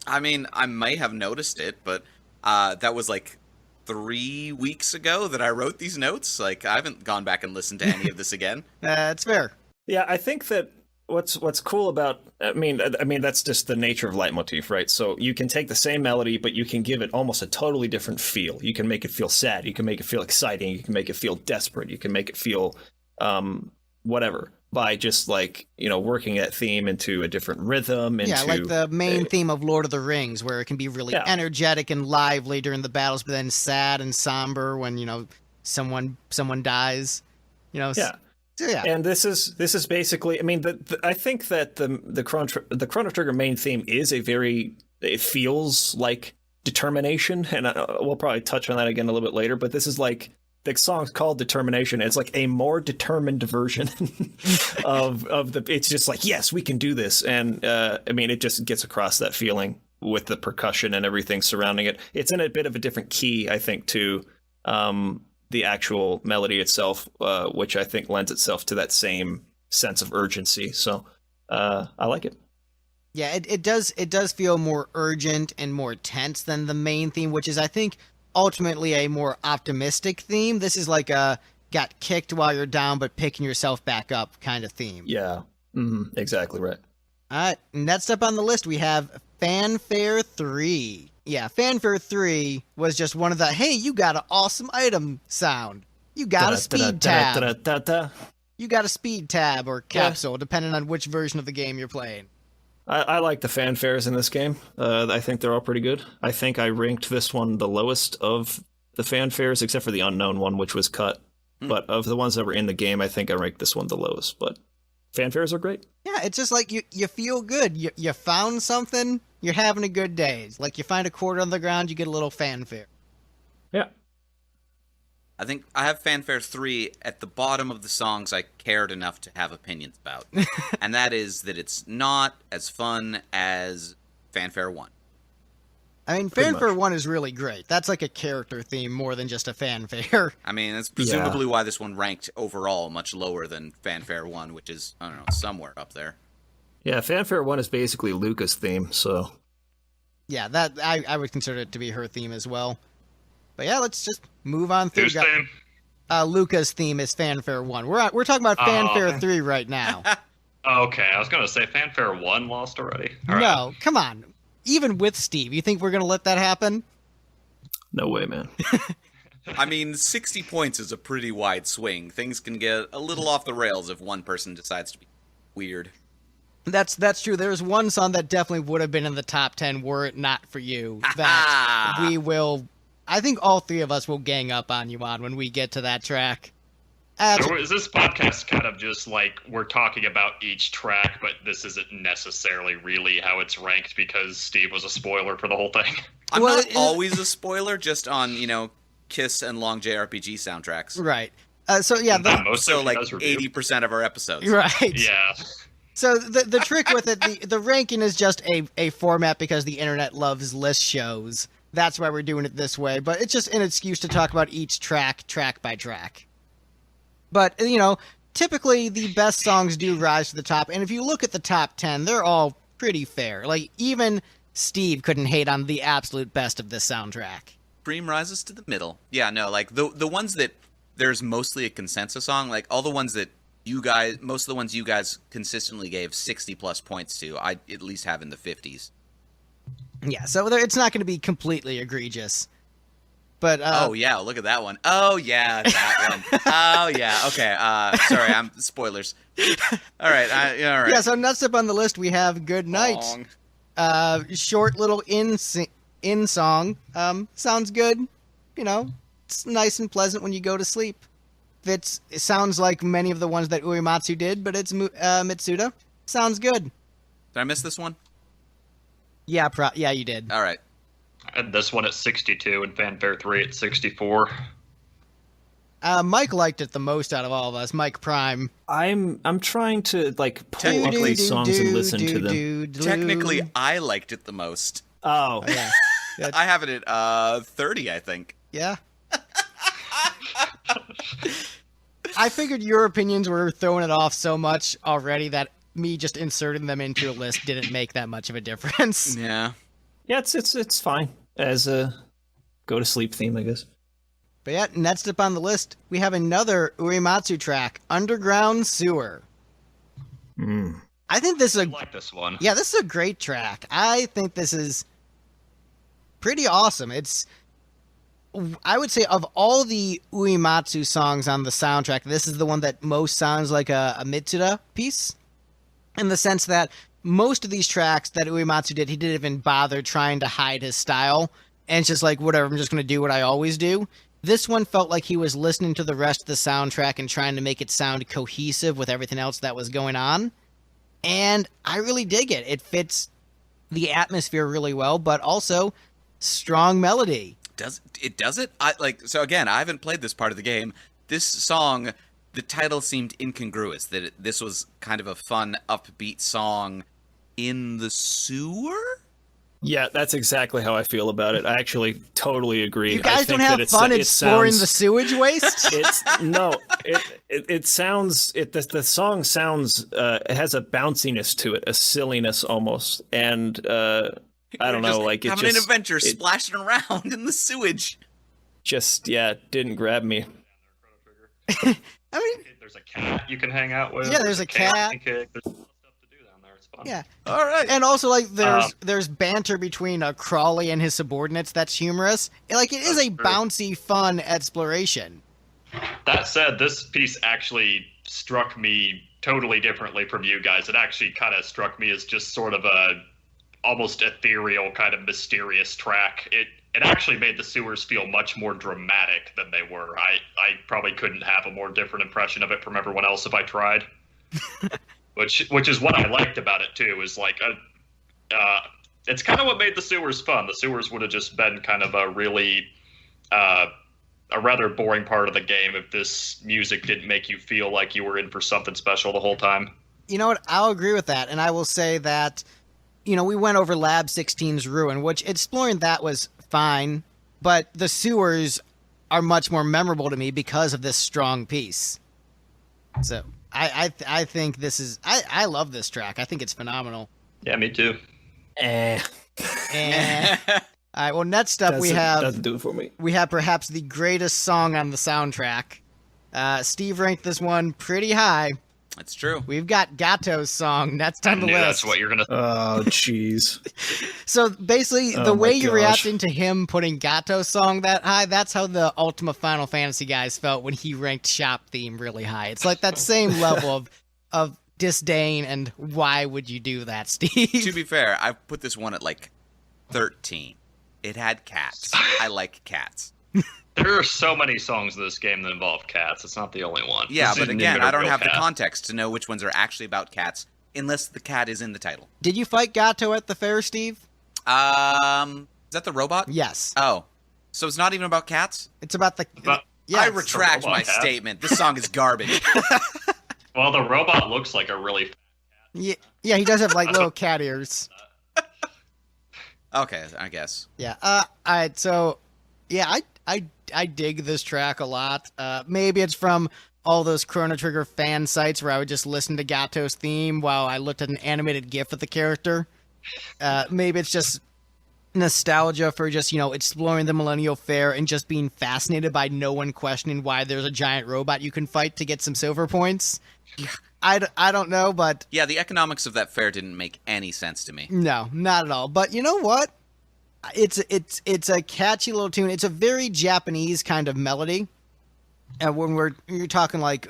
I mean, I may have noticed it, but that was like 3 weeks ago that I wrote these notes. Like, I haven't gone back and listened to any of this again. That's fair. Yeah, I think that what's cool about, I mean that's just the nature of leitmotif, right? So you can take the same melody, but you can give it almost a totally different feel. You can make it feel sad. You can make it feel exciting. You can make it feel desperate. You can make it feel whatever, by just like working that theme into a different rhythm. Like the main theme of Lord of the Rings, where it can be really energetic and lively during the battles, but then sad and somber when someone dies. So, yeah. And this is basically, I mean, I think that the Chrono Trigger main theme is it feels like determination, and we'll probably touch on that again a little bit later. But this is like the song's called Determination. It's like a more determined version of the. It's just like, yes, we can do this, and I mean, it just gets across that feeling with the percussion and everything surrounding it. It's in a bit of a different key, I think, to the actual melody itself, which I think lends itself to that same sense of urgency. So I like it. Yeah, it does feel more urgent and more tense than the main theme, which is, I think, ultimately a more optimistic theme. This is like a got kicked while you're down but picking yourself back up kind of theme. Yeah, exactly right. All right, next up on the list we have Fanfare 3. Yeah, Fanfare 3 was just one of the, hey, you got an awesome item sound. You got a speed tab. You got a speed tab or capsule, depending on which version of the game you're playing. I like the fanfares in this game. I think they're all pretty good. I think I ranked this one the lowest of the fanfares, except for the unknown one, which was cut. But of the ones that were in the game, I think I ranked this one the lowest. But fanfares are great. Yeah, it's just like you feel good. You found something, you're having a good day. It's like you find a quarter on the ground, you get a little fanfare. Yeah. I think I have Fanfare 3 at the bottom of the songs I cared enough to have opinions about. And that is that it's not as fun as Fanfare 1. I mean, Fanfare 1 is really great. That's like a character theme more than just a fanfare. I mean, that's presumably why this one ranked overall much lower than Fanfare 1, which is, I don't know, somewhere up there. Yeah, Fanfare 1 is basically Luca's theme, so... Yeah, that I would consider it to be her theme as well. But yeah, let's just move on through. Whose theme? Luca's theme is Fanfare 1. We're talking about Fanfare 3 right now. Okay, I was going to say Fanfare 1 lost already. All right. No, come on. Even with Steve, you think we're going to let that happen? No way, man. I mean, 60 points is a pretty wide swing. Things can get a little off the rails if one person decides to be weird. That's true. There's one song that definitely would have been in the top 10 were it not for you. That we will... I think all three of us will gang up on you on when we get to that track. So is this podcast kind of just like we're talking about each track, but this isn't necessarily really how it's ranked because Steve was a spoiler for the whole thing? I'm not always a spoiler, just on, Kiss and long JRPG soundtracks. Right. So yeah, so like 80% of our episodes. Right. Yeah. So the trick with it, the ranking is just a format because the internet loves list shows. That's why we're doing it this way. But it's just an excuse to talk about each track by track. But, typically the best songs do rise to the top. And if you look at the top 10, they're all pretty fair. Like, even Steve couldn't hate on the absolute best of this soundtrack. Cream rises to the middle. Yeah, no, like, the ones that there's mostly a consensus on, like, all the ones that most of the ones you guys consistently gave 60-plus points to, I at least have in the 50s. Yeah, so it's not going to be completely egregious. But oh yeah, look at that one. Oh yeah, that one. Oh yeah. Okay. Sorry, I'm spoilers. All right. All right. Yeah. So next up on the list we have "Good Night." Short little in song. Sounds good. It's nice and pleasant when you go to sleep. It sounds like many of the ones that Uematsu did, but it's Mitsuda. Sounds good. Did I miss this one? Yeah. Yeah, you did. All right. I had this one at 62 and Fanfare 3 at 64. Mike liked it the most out of all of us. Mike Prime. I'm trying to pull up these songs and listen to them. Technically, I liked it the most. Oh yeah. I have it at 30, I think. Yeah. I figured your opinions were throwing it off so much already that me just inserting them into a list didn't make that much of a difference. Yeah. Yeah, it's fine as a go to sleep theme, I guess. But yeah, next up on the list, we have another Uematsu track, Underground Sewer. I think this is I like this one. Yeah, this is a great track. I think this is pretty awesome. I would say of all the Uematsu songs on the soundtrack, this is the one that most sounds like a Mitsuda piece. In the sense that most of these tracks that Uematsu did, he didn't even bother trying to hide his style. And it's just like, whatever, I'm just going to do what I always do. This one felt like he was listening to the rest of the soundtrack and trying to make it sound cohesive with everything else that was going on. And I really dig it. It fits the atmosphere really well, but also strong melody. Does it? So again, I haven't played this part of the game. This song, the title seemed incongruous, that this was kind of a fun, upbeat song in the sewer? Yeah, that's exactly how I feel about it. I actually totally agree. You guys I think don't have that fun it exploring sounds, the sewage waste? it sounds the song sounds it has a bounciness to it, a silliness almost, and I don't know, like it having just an adventure splashing around in the sewage. just didn't grab me. I mean, There's a cat you can hang out with. Yeah, there's a cat. There's stuff to do down there. It's fun. yeah. All right. And also, like, there's banter between Crawley and his subordinates that's humorous. Like, it is a bouncy, fun exploration. That said, this piece actually struck me totally differently from you guys. It actually kind of struck me as just sort of a almost ethereal, kind of mysterious track. It actually made the sewers feel much more dramatic than they were. I probably couldn't have a more different impression of it from everyone else if I tried. which is what I liked about it too. Is like it's kind of what made the sewers fun. The sewers would have just been kind of a really a rather boring part of the game if this music didn't make you feel like you were in for something special the whole time. You know what? I'll agree with that, and I will say that, you know, we went over Lab 16's Ruin, which exploring that was fine, but the sewers are much more memorable to me because of this strong piece. So I think this is I love this track. I think it's phenomenal. Yeah, me too. And all right, well, next up Doesn't do it for me. we have perhaps the greatest song on the soundtrack. Steve ranked this one pretty high. That's true. We've got Gato's song next I on the knew list. that's what you're gonna. Oh, jeez. So basically, Oh the my way you're gosh. reacting to him putting Gato's song that high, that's how the Ultima Final Fantasy guys felt when he ranked Shop Theme really high. It's like that same level of disdain and why would you do that, To Steve? be fair, I put this one at like 13. It had cats. I like cats. There are so many songs in this game that involve cats. It's not the only one. Yeah, This but isn't again, even a I don't real have the cat. context to know which ones are actually about cats, unless the cat is in the title. Did you fight Gato at the fair, Steve? Is that the robot? Yes. Oh, so it's not even about cats? It's about the... But- yeah, I it's- retract robot my cat. statement. This song is garbage. Well, the robot looks like a really. yeah, he does have like little cat ears. Okay, I guess. Yeah. All right. So, yeah, I dig this track a lot. Maybe it's from all those Chrono Trigger fan sites where I would just listen to Gato's theme while I looked at an animated GIF of the character. Maybe it's just nostalgia for just, you know, exploring the Millennial Fair and just being fascinated by no one questioning why there's a giant robot you can fight to get some silver points. I don't know, but Yeah, the economics of that fair didn't make any sense to me. no, not at all. But you know what? It's a catchy little tune. It's a very Japanese kind of melody. And when you're talking like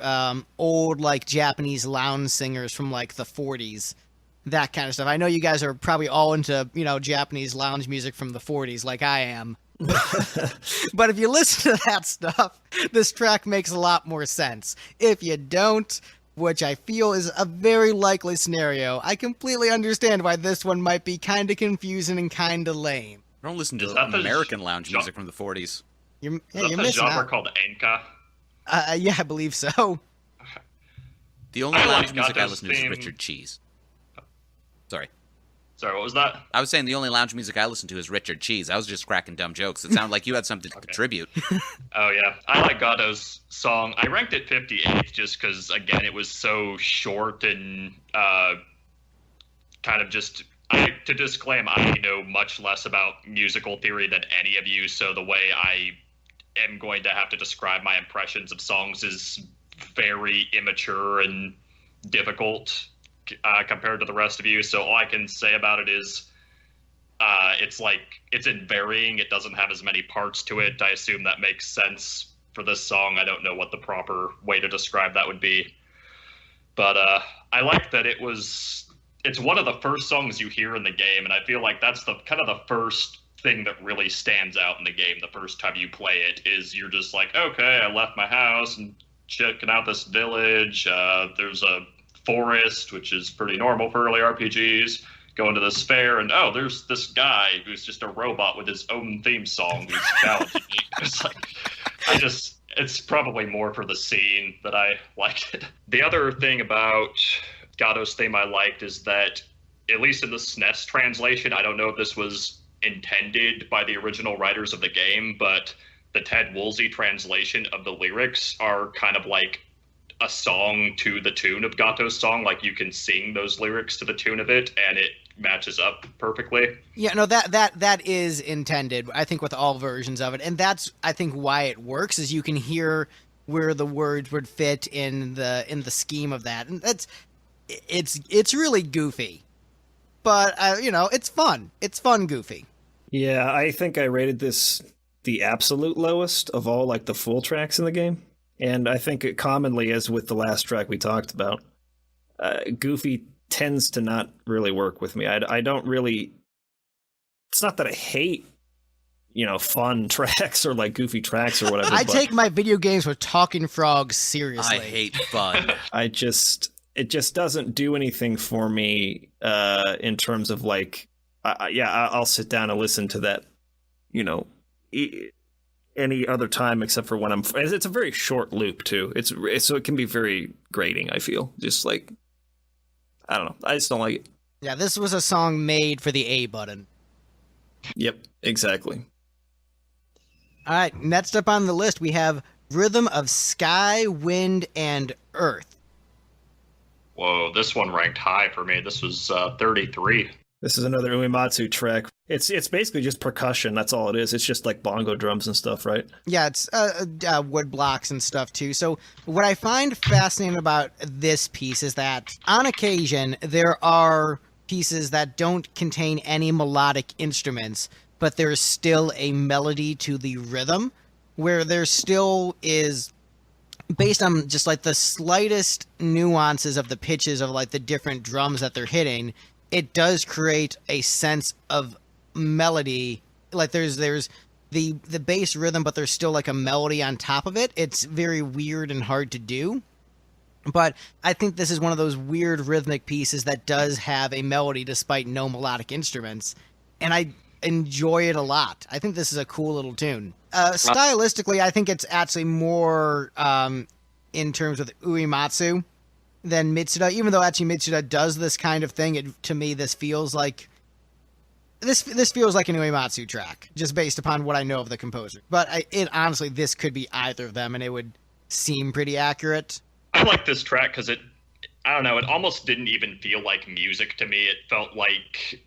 old like Japanese lounge singers from like the 40s, that kind of stuff. I know you guys are probably all into, you know, Japanese lounge music from the 40s like I am. But if you listen to that stuff, this track makes a lot more sense. If you don't, which I feel is a very likely scenario, I completely understand why this one might be kind of confusing and kind of lame. I don't listen Is to that the American lounge gen- music from the 40s. You're Is that the missing genre out. called Enka? Yeah, I believe so. The only I lounge like music I Gato's listen to is theme. Richard Cheese. Sorry. Sorry, what was that? I was saying the only lounge music I listen to is Richard Cheese. I was just cracking dumb jokes. It sounded like you had something to contribute. Oh yeah, I like Gato's song. I ranked it 58th just because, again, it was so short and kind of just. To disclaim, I know much less about musical theory than any of you, so the way I am going to have to describe my impressions of songs is very immature and difficult compared to the rest of you. So all I can say about it is it's in varying. It doesn't have as many parts to it. I assume that makes sense for this song. I don't know what the proper way to describe that would be. But I like that it's one of the first songs you hear in the game, and I feel like that's the kind of the first thing that really stands out in the game the first time you play it is you're just like, okay, I left my house and checking out this village. There's a forest, which is pretty normal for early RPGs. Going to this fair, and oh, there's this guy who's just a robot with his own theme song who's challenging me. It's like, it's probably more for the scene that I liked it. The other thing about Gato's theme I liked is that, at least in the SNES translation, I don't know if this was intended by the original writers of the game, but the Ted Woolsey translation of the lyrics are kind of like a song to the tune of Gato's song. Like, you can sing those lyrics to the tune of it, and it matches up perfectly. Yeah, no, that is intended, I think, with all versions of it, and that's, I think, why it works, is you can hear where the words would fit in the scheme of that, and it's really goofy, but it's fun. It's fun goofy. Yeah, I think I rated this the absolute lowest of all, like, the full tracks in the game. And I think it commonly, as with the last track we talked about, goofy tends to not really work with me. I don't really... It's not that I hate, fun tracks or, like, goofy tracks or whatever. I take my video games with talking frogs seriously. I hate fun. It just doesn't do anything for me in terms of, like... I'll sit down and listen to that, any other time except for when I'm... It's a very short loop, too. So it can be very grating, I feel. Just like... I don't know. I just don't like it. Yeah, this was a song made for the A button. Yep, exactly. All right, next up on the list, we have Rhythm of Sky, Wind, and Earth. Whoa, this one ranked high for me. This was 33. This is another Uematsu track. It's basically just percussion. That's all it is. It's just like bongo drums and stuff, right? Yeah, it's wood blocks and stuff too. So what I find fascinating about this piece is that on occasion there are pieces that don't contain any melodic instruments, but there's still a melody to the rhythm, where there still is, based on just like the slightest nuances of the pitches of like the different drums that they're hitting, it does create a sense of melody. Like there's the bass rhythm, but there's still like a melody on top of it. It's very weird and hard to do. But I think this is one of those weird rhythmic pieces that does have a melody despite no melodic instruments. And I enjoy it a lot. I think this is a cool little tune. Stylistically, I think it's actually more in terms of Uematsu than Mitsuda, even though actually Mitsuda does this kind of thing. To me, this feels like this feels like an Uematsu track, just based upon what I know of the composer. But honestly, this could be either of them, and it would seem pretty accurate. I like this track because it almost didn't even feel like music to me. It felt like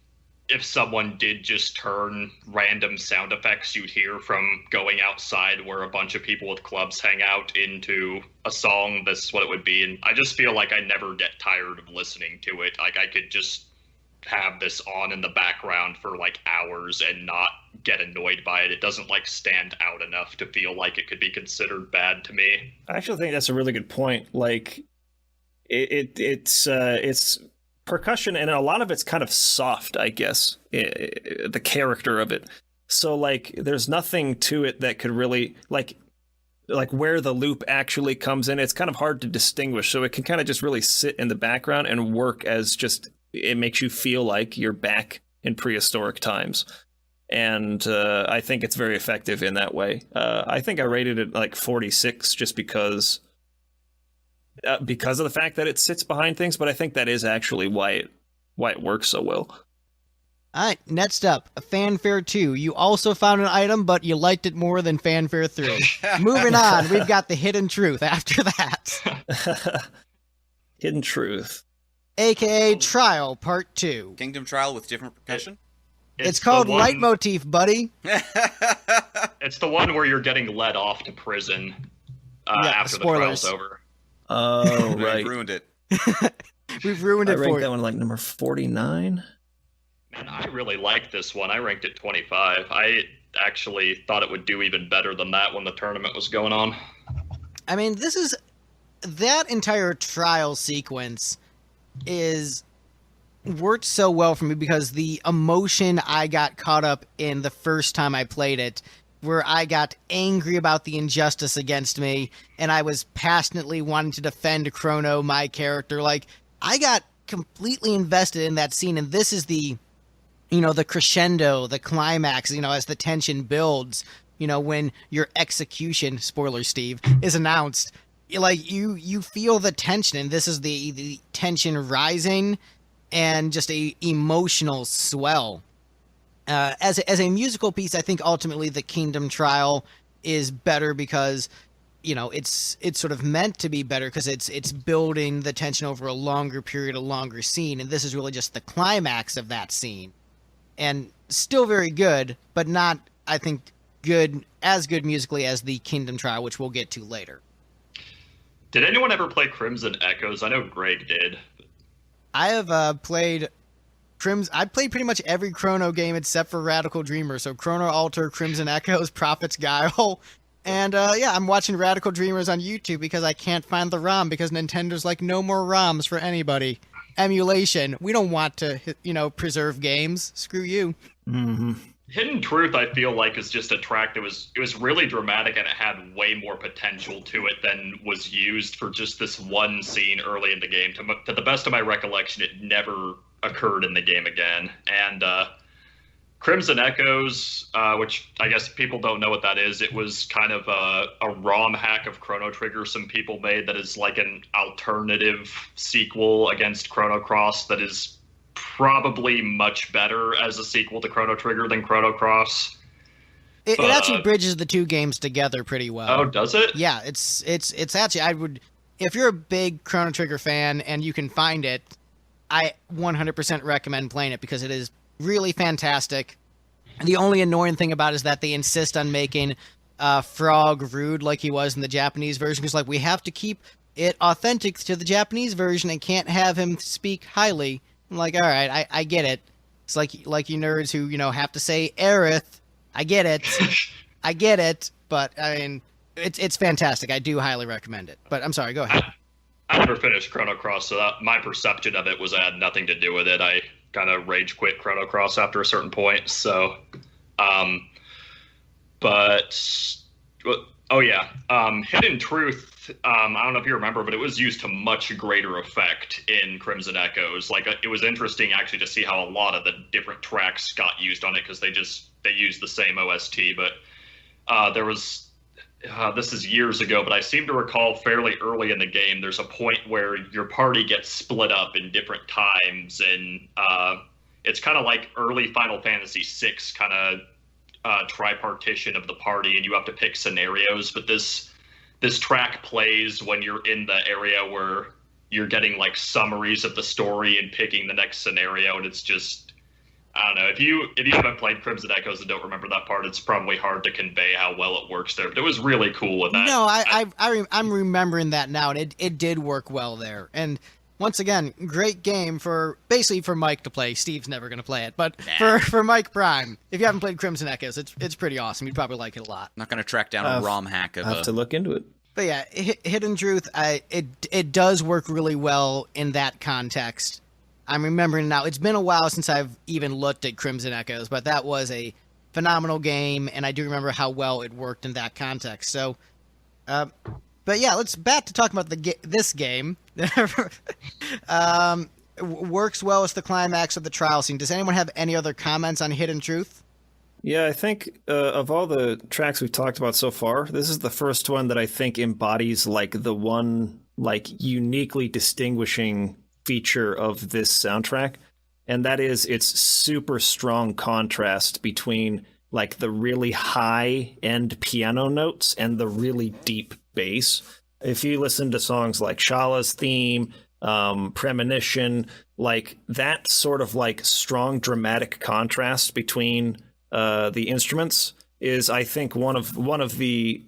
if someone did just turn random sound effects you'd hear from going outside where a bunch of people with clubs hang out into a song, that's what it would be. And I just feel like I never get tired of listening to it. Like, I could just have this on in the background for like hours and not get annoyed by it. It doesn't like stand out enough to feel like it could be considered bad to me. I actually think that's a really good point. Like, it's percussion, and a lot of it's kind of soft, I guess, the character of it. So like there's nothing to it that could really like where the loop actually comes in. It's kind of hard to distinguish, so it can kind of just really sit in the background and work as just, it makes you feel like you're back in prehistoric times. And I think it's very effective in that way. I think I rated it like 46 just because of the fact that it sits behind things, but I think that is actually why it works so well. All right, next up, Fanfare 2. You also found an item, but you liked it more than Fanfare 3. Moving on, we've got the Hidden Truth after that. Hidden Truth. AKA Trial Part 2. Kingdom Trial with different percussion? It's called Leitmotif, buddy. It's the one where you're getting led off to prison after spoilers. the trial's over. Oh, right. We've ruined it. We've ruined it I for ranked you. that one like number 49. Man, I really liked this one. I ranked it 25. I actually thought it would do even better than that when the tournament was going on. I mean, that entire trial sequence is worked so well for me because the emotion I got caught up in the first time I played it, where I got angry about the injustice against me, and I was passionately wanting to defend Chrono, my character. Like, I got completely invested in that scene, and this is the, the crescendo, the climax, as the tension builds, when your execution, spoiler Steve, is announced. Like, you feel the tension, and this is the tension rising, and just a emotional swell. As a musical piece, I think ultimately the Kingdom Trial is better because, it's sort of meant to be better because it's building the tension over a longer period, a longer scene, and this is really just the climax of that scene. And still very good, but not, I think, as good musically as the Kingdom Trial, which we'll get to later. Did anyone ever play Crimson Echoes? I know Greg did. I have played I played pretty much every Chrono game except for Radical Dreamer. So Chrono Alter, Crimson Echoes, Prophet's Guile. And I'm watching Radical Dreamers on YouTube because I can't find the ROM because Nintendo's like, no more ROMs for anybody. Emulation. We don't want to, preserve games. Screw you. Mm-hmm. Hidden Truth, I feel like, is just a track that was really dramatic and it had way more potential to it than was used for just this one scene early in the game. To the best of my recollection, it never occurred in the game again. And Crimson Echoes, which I guess people don't know what that is, it was kind of a ROM hack of Chrono Trigger some people made that is like an alternative sequel against Chrono Cross that is probably much better as a sequel to Chrono Trigger than Chrono Cross. It actually bridges the two games together pretty well. Oh, does it? Yeah, it's actually, if you're a big Chrono Trigger fan and you can find it, I 100% recommend playing it because it is really fantastic. The only annoying thing about it is that they insist on making Frog rude like he was in the Japanese version because, like, we have to keep it authentic to the Japanese version and can't have him speak highly. I'm like, all right, I get it. It's like you nerds who, have to say Aerith. I get it. But, I mean, it's fantastic. I do highly recommend it. But I'm sorry, go ahead. I never finished Chrono Cross, so my perception of it was I had nothing to do with it. I kind of rage quit Chrono Cross after a certain point. So, Hidden Truth, I don't know if you remember, but it was used to much greater effect in Crimson Echoes. Like, it was interesting actually to see how a lot of the different tracks got used on it because they used the same OST. But there was, this is years ago, but I seem to recall fairly early in the game, there's a point where your party gets split up in different times, and it's kind of like early Final Fantasy VI kind of tripartition of the party, and you have to pick scenarios. But this track plays when you're in the area where you're getting like summaries of the story and picking the next scenario, and it's just, I don't know, if you haven't played Crimson Echoes and don't remember that part, it's probably hard to convey how well it works there. But it was really cool with that. No, I'm remembering that now, and it did work well there. And once again, great game for Mike to play. Steve's never going to play it, but for Mike Prime, if you haven't played Crimson Echoes, it's pretty awesome. You'd probably like it a lot. I'm not going to track down a ROM hack of I have to look into it. But yeah, Hidden Truth, it does work really well in that context. I'm remembering now. It's been a while since I've even looked at Crimson Echoes, but that was a phenomenal game, and I do remember how well it worked in that context. So, but yeah, let's back to talking about this game. Works well as the climax of the trial scene. Does anyone have any other comments on Hidden Truth? Yeah, I think of all the tracks we've talked about so far, this is the first one that I think embodies like the one like uniquely distinguishing feature of this soundtrack, and that is its super strong contrast between like the really high end piano notes and the really deep bass. If you listen to songs like Shala's theme, Premonition, like that sort of like strong dramatic contrast between the instruments is, I think, one of the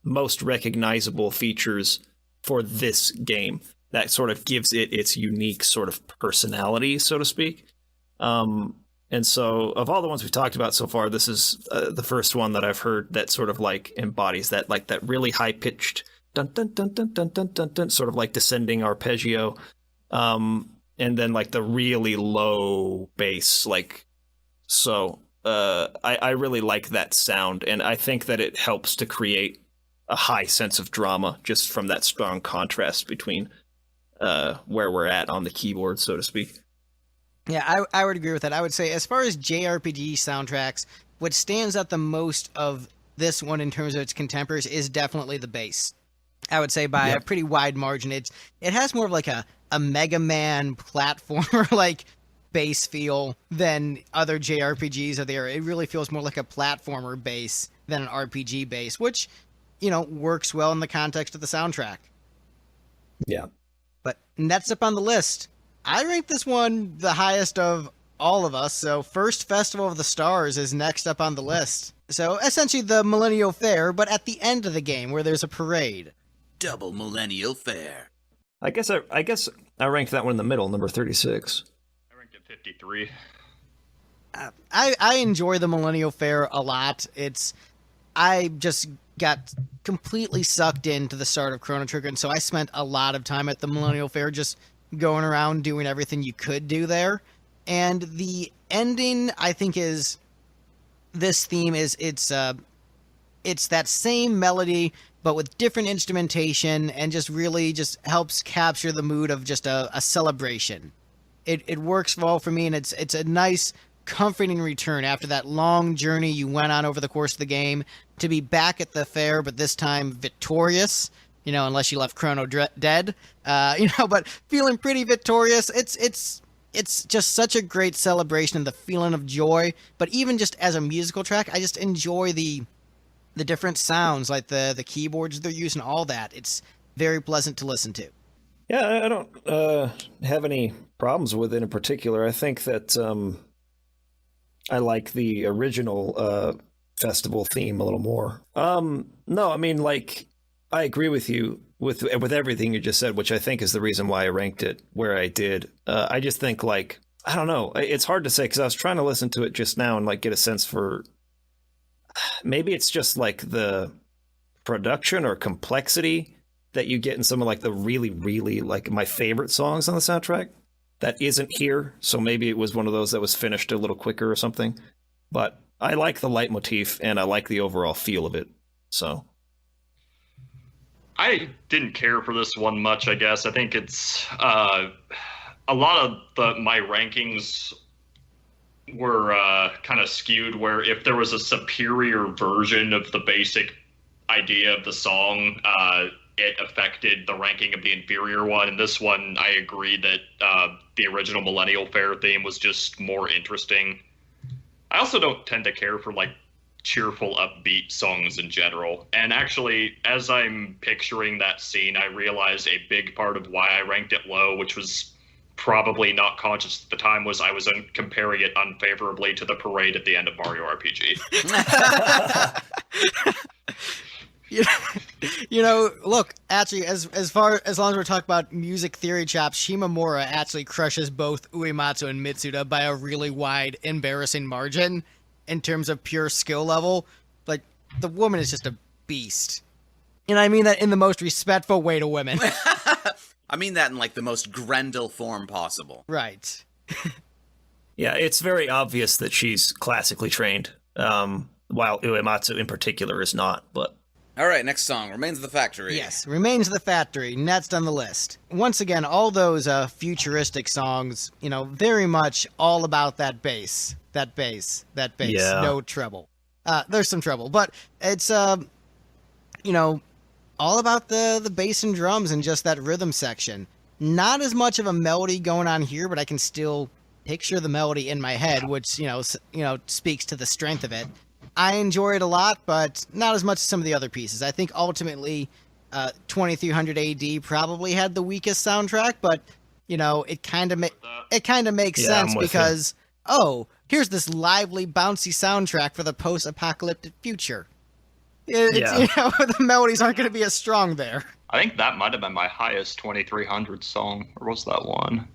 most recognizable features for this game. That sort of gives it its unique sort of personality, so to speak. And so of all the ones we've talked about so far, this is the first one that I've heard that sort of like embodies that, like that really high pitched dun dun dun dun dun dun dun dun, sort of like descending arpeggio. And and then like the really low bass, like so. I really like that sound, and I think that it helps to create a high sense of drama just from that strong contrast between where we're at on the keyboard, so to speak. Yeah, I would agree with that. I would say as far as JRPG soundtracks, what stands out the most of this one in terms of its contemporaries is definitely the bass. I would say by a pretty wide margin. It has more of like a Mega Man platformer like bass feel than other JRPGs of the era. It really feels more like a platformer bass than an RPG bass, which, works well in the context of the soundtrack. Yeah. But next up on the list, I rank this one the highest of all of us. So First Festival of the Stars is next up on the list. So essentially the Millennial Fair, but at the end of the game where there's a parade. Double Millennial Fair. I guess I ranked that one in the middle, number 36. I ranked it 53. I enjoy the Millennial Fair a lot. I just got completely sucked into the start of Chrono Trigger, and so I spent a lot of time at the Millennial Fair just going around doing everything you could do there. And the ending, I think, is this theme is it's that same melody but with different instrumentation, and just really just helps capture the mood of just a celebration. It works well for me, and it's a nice comforting return after that long journey you went on over the course of the game to be back at the fair, but this time victorious, unless you left Chrono dead, but feeling pretty victorious. It's just such a great celebration and the feeling of joy. But even just as a musical track, I just enjoy the different sounds, like the keyboards they're using, all that. It's very pleasant to listen to. Yeah, I don't have any problems with it in particular. I think that I like the original festival theme a little more. No, I mean, like, I agree with you with everything you just said, which I think is the reason why I ranked it where I did. I just think, like, I don't know. It's hard to say because I was trying to listen to it just now and like get a sense for maybe it's just like the production or complexity that you get in some of like the really, really like my favorite songs on the soundtrack that isn't here. So maybe it was one of those that was finished a little quicker or something. But I like the leitmotif and I like the overall feel of it. So I didn't care for this one much, I guess. I think it's a lot of my rankings were kind of skewed where if there was a superior version of the basic idea of the song, it affected the ranking of the inferior one. And this one, I agree that the original Millennial Fair theme was just more interesting. I also don't tend to care for like cheerful, upbeat songs in general. And actually, as I'm picturing that scene, I realize a big part of why I ranked it low, which was probably not conscious at the time, was I was comparing it unfavorably to the parade at the end of Mario RPG. Look, actually, as long as we're talking about music theory chops, Shimamura actually crushes both Uematsu and Mitsuda by a really wide, embarrassing margin in terms of pure skill level. Like, the woman is just a beast. And I mean that in the most respectful way to women. I mean that in like the most Grendel form possible. Right. yeah, it's very obvious that she's classically trained, while Uematsu in particular is not, but all right, next song, Remains of the Factory. Yes, Remains of the Factory, next on the list. Once again, all those futuristic songs, very much all about that bass. Yeah. No treble. There's some treble, but it's, all about the bass and drums and just that rhythm section. Not as much of a melody going on here, but I can still picture the melody in my head, which, speaks to the strength of it. I enjoy it a lot, but not as much as some of the other pieces. I think ultimately 2300 AD probably had the weakest soundtrack, but it kind of makes sense because here's this lively, bouncy soundtrack for the post-apocalyptic future. The melodies aren't going to be as strong there. I think that might have been my highest 2300 song, or was that one?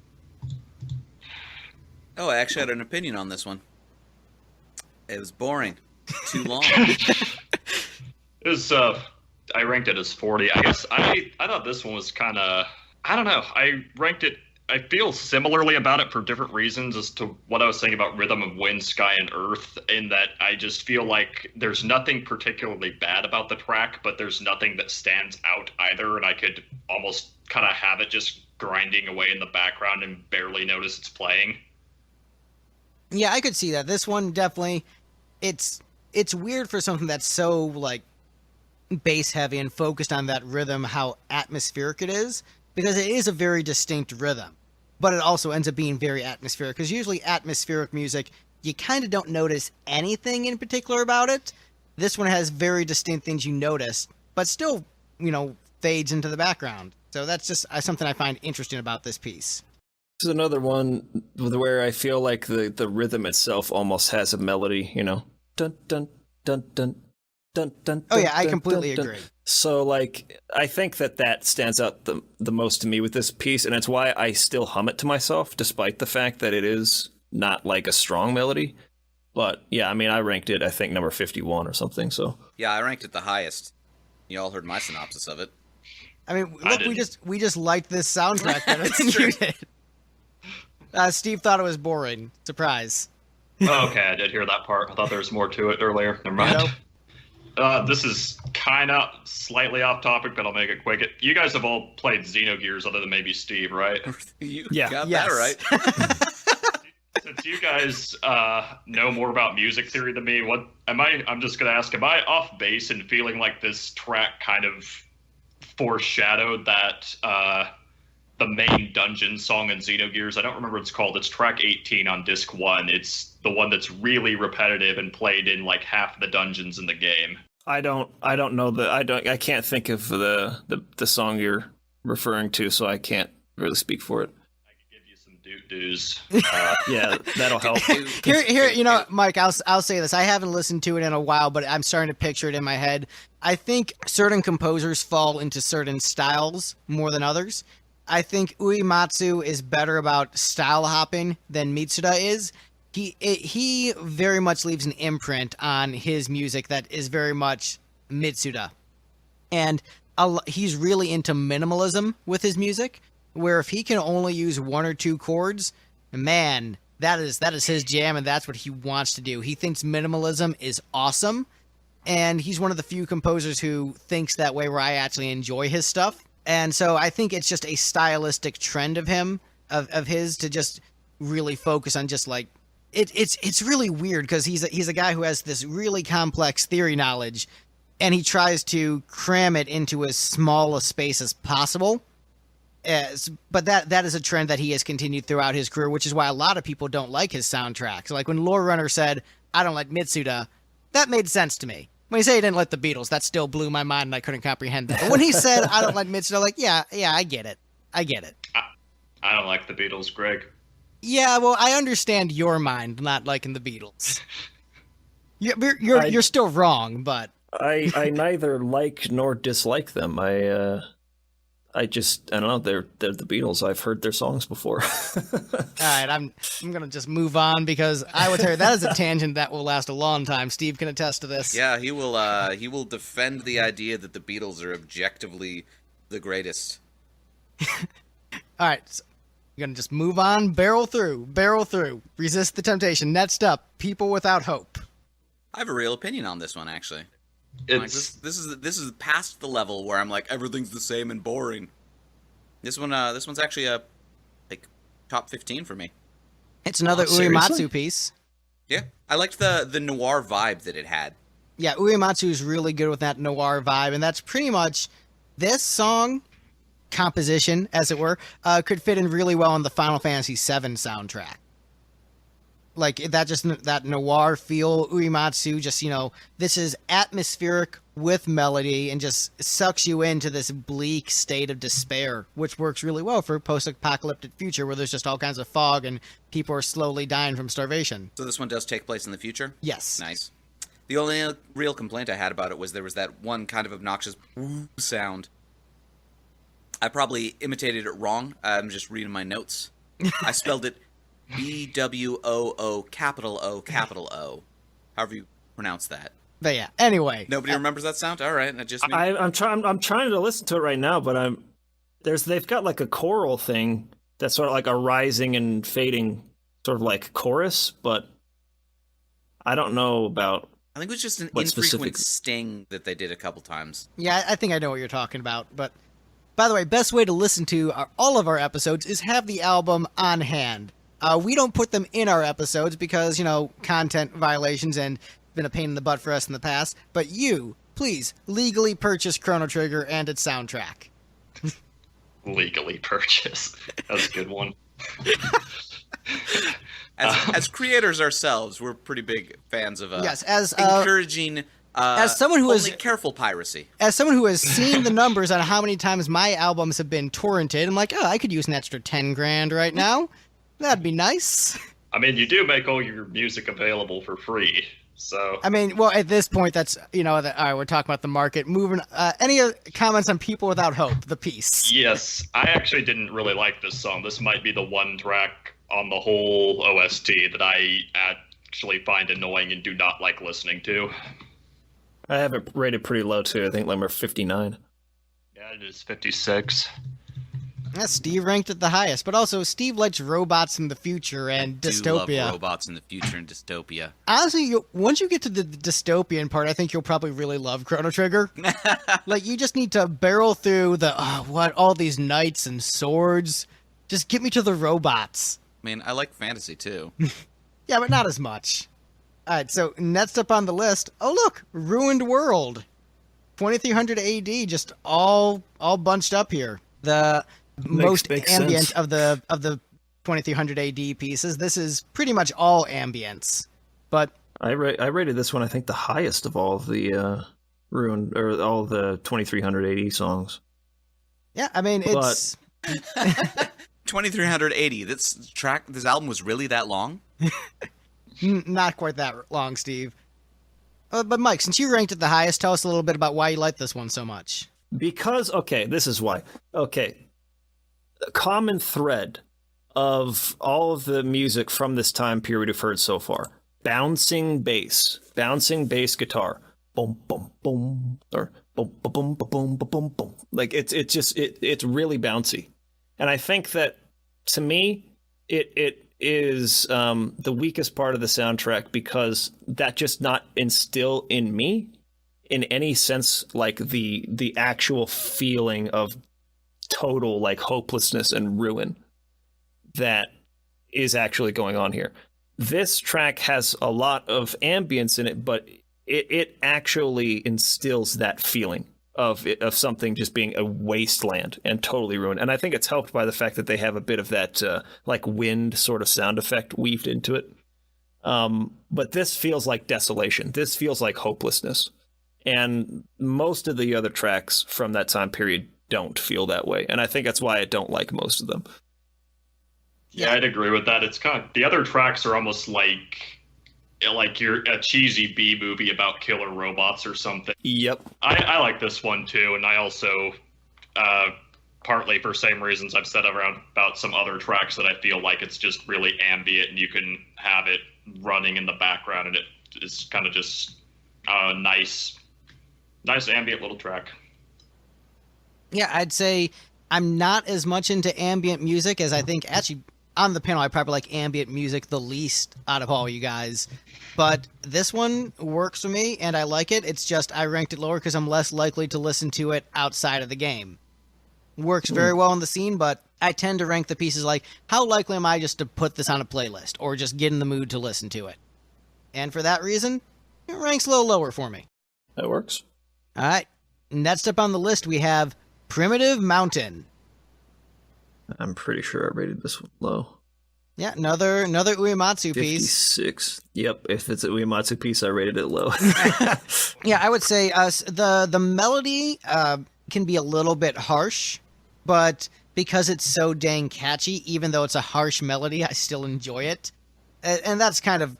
Oh, I actually had an opinion on this one. It was boring. Too long. It was, I ranked it as 40. I guess I thought this one was kind of, I don't know. I ranked it I feel similarly about it for different reasons as to what I was saying about Rhythm of Wind, Sky, and Earth, in that I just feel like there's nothing particularly bad about the track, but there's nothing that stands out either, and I could almost kind of have it just grinding away in the background and barely notice it's playing. Yeah, I could see that. This one definitely, it's weird for something that's so like bass heavy and focused on that rhythm, how atmospheric it is, because it is a very distinct rhythm, but it also ends up being very atmospheric, because usually atmospheric music, you kind of don't notice anything in particular about it. This one has very distinct things you notice, but still, fades into the background. So that's just something I find interesting about this piece. This is another one where I feel like the rhythm itself almost has a melody, Dun, dun, dun, dun, dun, dun, Oh yeah, I dun, completely dun, dun. agree. So, like, I think that stands out the most to me with this piece, and it's why I still hum it to myself, despite the fact that it is not, like, a strong melody. But, yeah, I mean, I ranked it, I think, number 51 or something, so... Yeah, I ranked it the highest. You all heard my synopsis of it. I mean, look, we just liked this soundtrack better than you did. Steve thought it was boring. Surprise. Oh, okay, I did hear that part. I thought there was more to it earlier. Never mind. This is kind of slightly off topic, but I'll make it quick. You guys have all played Xenogears other than maybe Steve, right? You Yeah. got Yes. that right. Since you guys know more about music theory than me, I'm just going to ask, am I off base in feeling like this track kind of foreshadowed that the main dungeon song in Xenogears? I don't remember what it's called. It's track 18 on disc 1. It's the one that's really repetitive and played in like half the dungeons in the game. I don't know I can't think of the song you're referring to, so I can't really speak for it. I could give you some doot-doos. Yeah, that'll help. Here, Mike, I'll say this. I haven't listened to it in a while, but I'm starting to picture it in my head. I think certain composers fall into certain styles more than others. I think Uematsu is better about style hopping than Mitsuda is. He very much leaves an imprint on his music that is very much Mitsuda. And he's really into minimalism with his music, where if he can only use one or two chords, man, that is his jam, and that's what he wants to do. He thinks minimalism is awesome, and he's one of the few composers who thinks that way, where I actually enjoy his stuff. And so I think it's just a stylistic trend of him, of his, to just really focus on just like, it's really weird, because he's a guy who has this really complex theory knowledge, and he tries to cram it into as small a space as possible. But that is a trend that he has continued throughout his career, which is why a lot of people don't like his soundtracks. Like when Lore Runner said, "I don't like Mitsuda," that made sense to me. When he said he didn't like the Beatles, that still blew my mind, and I couldn't comprehend that. But when he said, "I don't like Mitsuda," like, yeah, I get it. I don't like the Beatles, Greg. Yeah, well, I understand your mind not liking the Beatles. You're still wrong, but I neither like nor dislike them. I don't know. They're the Beatles. I've heard their songs before. All right, I'm gonna just move on, because I would tell you that is a tangent that will last a long time. Steve can attest to this. Yeah, he will defend the idea that the Beatles are objectively the greatest. All right, so you're gonna just move on, barrel through, resist the temptation. Next up, People Without Hope. I have a real opinion on this one, actually. It's This is past the level where I'm like, everything's the same and boring. This one's actually a top 15 for me. It's another seriously? Uematsu piece. Yeah, I liked the noir vibe that it had. Yeah, Uematsu is really good with that noir vibe, and that's pretty much this song composition, as it were, could fit in really well in the Final Fantasy VII soundtrack. Like that noir feel, Uematsu, just, this is atmospheric with melody and just sucks you into this bleak state of despair, which works really well for a post-apocalyptic future where there's just all kinds of fog and people are slowly dying from starvation. So this one does take place in the future? Yes. Nice. The only real complaint I had about it was there was that one kind of obnoxious sound. I probably imitated it wrong. I'm just reading my notes. I spelled it BWOO capital O capital O. However you pronounce that. But yeah, anyway. Nobody remembers that sound? All right, just me. I'm trying to listen to it right now, but they've got like a choral thing that's sort of like a rising and fading sort of like chorus, but I don't know about. I think it was just an What infrequent specific- sting that they did a couple times. Yeah, I think I know what you're talking about. But by the way, best way to listen to all of our episodes is have the album on hand. We don't put them in our episodes because, content violations and been a pain in the butt for us in the past. But you, please, legally purchase Chrono Trigger and its soundtrack. Legally purchase. That's a good one. As creators ourselves, we're pretty big fans of Yes, as encouraging as someone who only is careful piracy. as someone who has seen the numbers on how many times my albums have been torrented, I'm like, oh, I could use an extra 10 grand right now. That'd be nice. I mean, you do make all your music available for free, so I mean, well, at this point, that's, all right, we're talking about the market. Moving, any comments on People Without Hope, the piece? yes, I actually didn't really like this song. This might be the one track on the whole OST that I actually find annoying and do not like listening to. I have it rated pretty low too. I think number 59. Yeah, it is 56. Yeah, Steve ranked it the highest, but also Steve likes robots in the future and Do love dystopia. robots in the future and dystopia. Honestly, once you get to the dystopian part, I think you'll probably really love Chrono Trigger. Like, you just need to barrel through all these knights and swords. Just get me to the robots. I mean, I like fantasy too. Yeah, but not as much. All right, so next up on the list, oh look, Ruined World, 2300 AD, just all bunched up here. The most makes ambient sense. of the 2300 AD pieces. This is pretty much all ambience, but I rated this one, I think, the highest of all of the Ruined, or all the 2380 songs. yeah, I mean it's 2380. This album was really that long? not quite that long, Steve. But Mike, since you ranked it the highest, tell us a little bit about why you like this one so much. Because, okay, this is why. Okay, a common thread of all of the music from this time period we've heard so far: bouncing bass guitar, boom, boom, boom, or boom, boom, boom, boom, boom, boom, boom. Like it's really bouncy, and I think that to me, it is the weakest part of the soundtrack because that just not instill in me in any sense like the actual feeling of total like hopelessness and ruin that is actually going on here. This track has a lot of ambience in it, but it actually instills that feeling of something just being a wasteland and totally ruined. And I think it's helped by the fact that they have a bit of that like wind sort of sound effect weaved into it. But this feels like desolation. This feels like hopelessness. And most of the other tracks from that time period don't feel that way. And I think that's why I don't like most of them. Yeah, I'd agree with that. It's kind of, the other tracks are almost like you're a cheesy B movie about killer robots or something. Yep. I like this one too, and I also, partly for same reasons I've said about some other tracks, that I feel like it's just really ambient and you can have it running in the background, and it is kind of just a nice ambient little track. Yeah, I'd say I'm not as much into ambient music as I think actually on the panel I probably like ambient music the least out of all you guys. But this one works for me and I like it. It's just I ranked it lower because I'm less likely to listen to it outside of the game. Works very well in the scene, but I tend to rank the pieces like how likely am I just to put this on a playlist or just get in the mood to listen to it. And for that reason, it ranks a little lower for me. That works. All right. Next up on the list we have Primitive Mountain. I'm pretty sure I rated this one low. Yeah, another Uematsu piece. 56. Yep, if it's a Uematsu piece, I rated it low. Yeah, I would say the melody can be a little bit harsh, but because it's so dang catchy, even though it's a harsh melody, I still enjoy it. And that's kind of,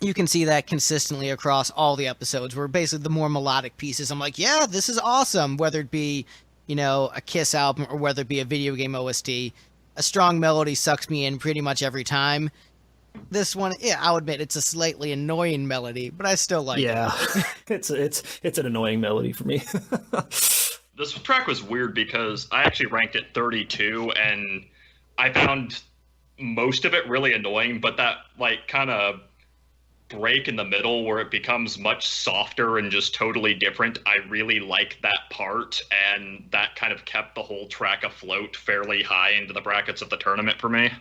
you can see that consistently across all the episodes, where basically the more melodic pieces, I'm like, yeah, this is awesome, whether it be, a Kiss album or whether it be a video game OST. A strong melody sucks me in pretty much every time. This one, yeah, I'll admit it's a slightly annoying melody, but I still like it. Yeah, it's an annoying melody for me. This track was weird because I actually ranked it 32, and I found most of it really annoying, but that like kind of break in the middle where it becomes much softer and just totally different, I really like that part, and that kind of kept the whole track afloat fairly high into the brackets of the tournament for me.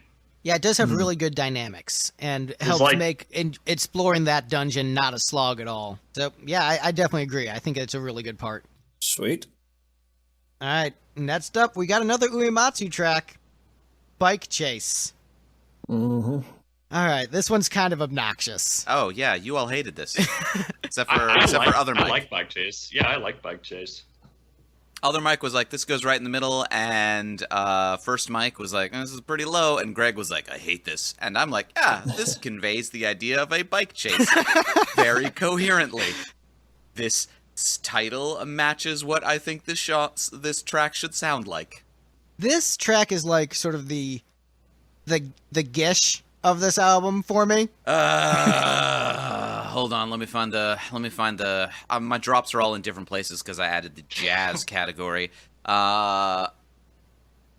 Yeah, it does have really good dynamics and helps like- make exploring that dungeon not a slog at all. So, yeah, I definitely agree. I think it's a really good part. Sweet. All right, next up, we got another Uematsu track, Bike Chase. Mm-hmm. All right, this one's kind of obnoxious. Oh yeah, you all hated this, except for I Other Mike. I like Bike Chase. Yeah, I like Bike Chase. Other Mike was like, this goes right in the middle, and first Mike was like, this is pretty low, and Greg was like, I hate this, and I'm like, yeah, this conveys the idea of a bike chase very coherently. This title matches what I think this track should sound like. This track is like sort of the Gish of this album for me. Hold on, let me find the my drops are all in different places because I added the jazz category. All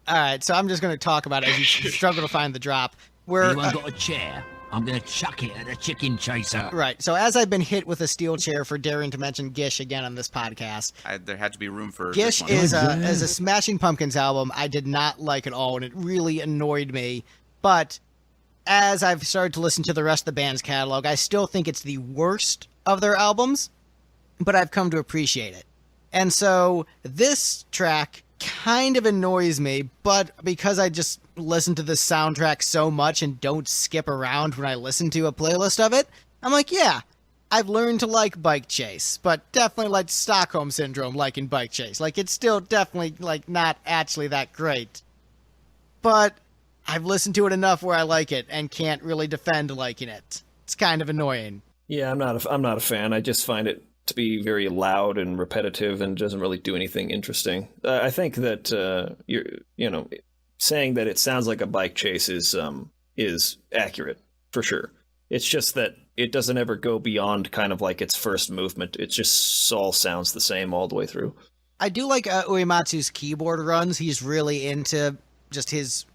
right, so I'm just going to talk about it as you struggle to find the drop. Where Anyone got a chair? I'm gonna chuck it at a chicken chaser. right, so as I've been hit with a steel chair for daring to mention Gish again on this podcast, There had to be room for Gish this one. is a Smashing Pumpkins album I did not like at all, and it really annoyed me. But as I've started to listen to the rest of the band's catalog, I still think it's the worst of their albums, but I've come to appreciate it. And so this track kind of annoys me, but because I just listen to this soundtrack so much and don't skip around when I listen to a playlist of it, I'm like, yeah, I've learned to like Bike Chase, but definitely like Stockholm Syndrome liking Bike Chase. Like, it's still definitely like not actually that great. But I've listened to it enough where I like it and can't really defend liking it. It's kind of annoying. Yeah, I'm not a fan. I just find it to be very loud and repetitive and doesn't really do anything interesting. I think that you're saying that it sounds like a bike chase is accurate for sure. It's just that it doesn't ever go beyond kind of like its first movement. It just all sounds the same all the way through. I do like Uematsu's keyboard runs. He's really into just his,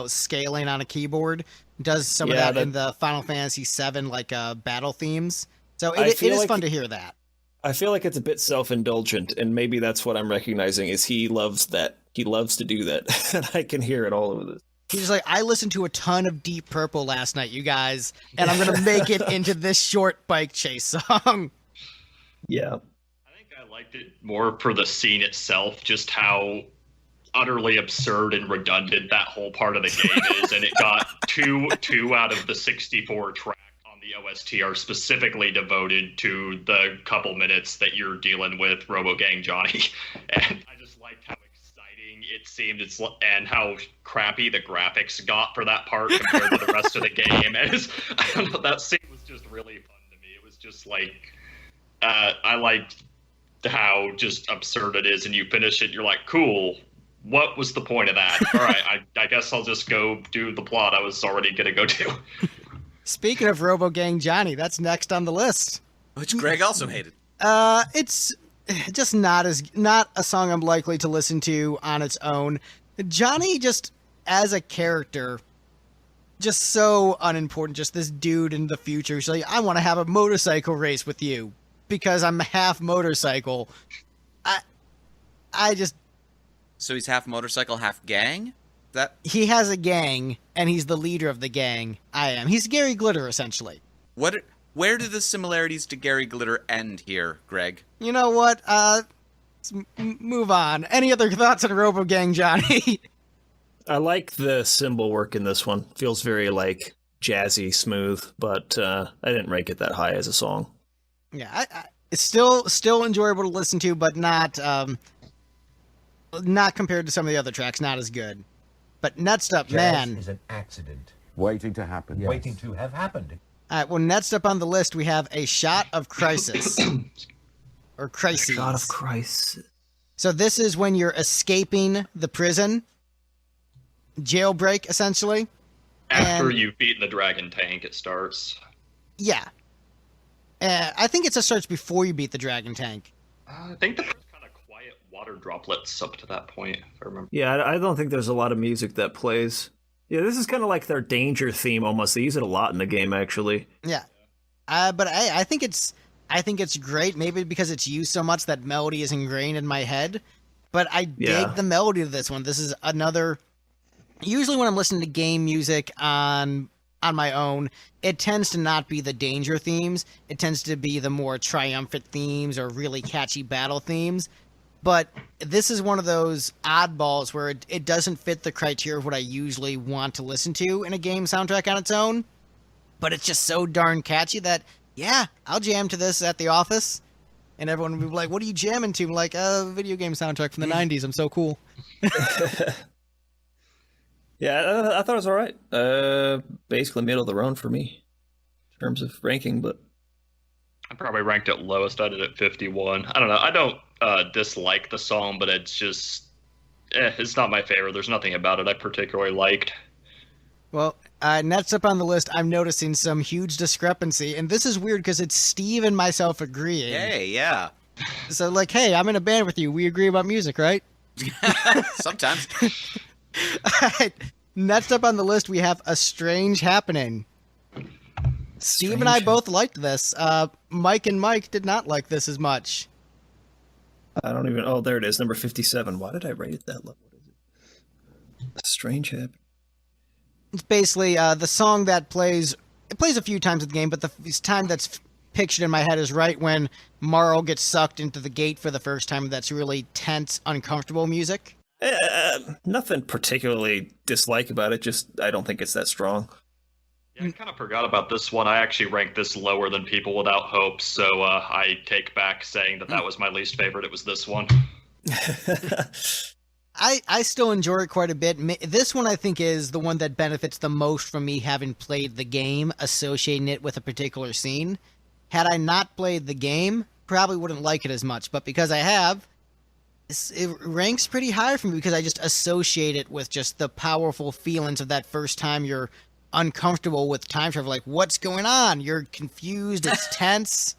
scaling on a keyboard. Does some of that in the Final Fantasy VII like battle themes. So it is fun to hear that. I feel like it's a bit self-indulgent, and maybe that's what I'm recognizing is he loves that. He loves to do that, and I can hear it all over this. He's like, I listened to a ton of Deep Purple last night, you guys, and I'm going to make it into this short bike chase song. Yeah. I think I liked it more for the scene itself, just how utterly absurd and redundant that whole part of the game is, and it got two out of the 64 tracks on the OST are specifically devoted to the couple minutes that you're dealing with Robo Gang Johnny, and I just liked how exciting it seemed, and how crappy the graphics got for that part compared to the rest of the game. And I don't know, that scene was just really fun to me. It was just like, I liked how just absurd it is, and you finish it, you're like, cool. What was the point of that? All right, I guess I'll just go do the plot I was already going to go do. Speaking of Robo Gang Johnny, that's next on the list. Which Greg also hated. It's just not a song I'm likely to listen to on its own. Johnny, just as a character, just so unimportant. Just this dude in the future who's like, I want to have a motorcycle race with you because I'm half motorcycle. I just... So he's half motorcycle, half gang? He has a gang, and he's the leader of the gang. I am. He's Gary Glitter, essentially. Where do the similarities to Gary Glitter end here, Greg? You know what? Let's move on. Any other thoughts on Robo Gang Johnny? I like the cymbal work in this one. Feels very like jazzy, smooth, but I didn't rank it that high as a song. Yeah, it's still enjoyable to listen to, but not compared to some of the other tracks. Not as good. But next up, Jazz is an accident Waiting to happen. waiting to have happened. All right, well, next up on the list, we have A Shot of Crisis. Or Crises. God of Christ. So this is when you're escaping the prison. Jailbreak, essentially. After And- you've beaten the dragon tank, it starts. Yeah. I think it starts before you beat the dragon tank. I think the first kind of quiet water droplets up to that point, if I remember. Yeah, I don't think there's a lot of music that plays Yeah, this is kind of like their danger theme almost. They use it a lot in the game, actually. Yeah. But I think it's great. Maybe because it's used so much that melody is ingrained in my head. But I dig the melody of this one. This is another. Usually, when I'm listening to game music on my own, it tends to not be the danger themes. It tends to be the more triumphant themes or really catchy battle themes. But this is one of those oddballs where it doesn't fit the criteria of what I usually want to listen to in a game soundtrack on its own. But it's just so darn catchy that, yeah, I'll jam to this at the office. And everyone will be like, what are you jamming to? I'm like, a video game soundtrack from the 90s. I'm so cool. Yeah, I thought it was all right. Basically middle of the road for me in terms of ranking, but I probably ranked it lowest. I did it 51. I don't know. I don't dislike the song, but it's just, it's not my favorite. There's nothing about it I particularly liked. Well, next up on the list, I'm noticing some huge discrepancy. And this is weird because it's Steve and myself agreeing. Hey, yeah. So, like, hey, I'm in a band with you. We agree about music, right? Sometimes. All right. Next up on the list, we have A Strange Happening. Steve and I both liked this. Mike and Mike did not like this as much. I don't even... Oh, there it is, number 57. Why did I rate it that low? What is it? Strange Happening. It's basically the song that plays... It plays a few times in the game, but the time that's pictured in my head is right when Marl gets sucked into the gate for the first time. That's really tense, uncomfortable music. Nothing particularly dislike about it, just I don't think it's that strong. Yeah, I kind of forgot about this one. I actually ranked this lower than People Without Hope, so I take back saying that was my least favorite. It was this one. I still enjoy it quite a bit. This one I think is the one that benefits the most from me having played the game, associating it with a particular scene. Had I not played the game, probably wouldn't like it as much, but because I have, it ranks pretty high for me because I just associate it with just the powerful feelings of that first time you're uncomfortable with time travel. Like, what's going on? You're confused. It's tense.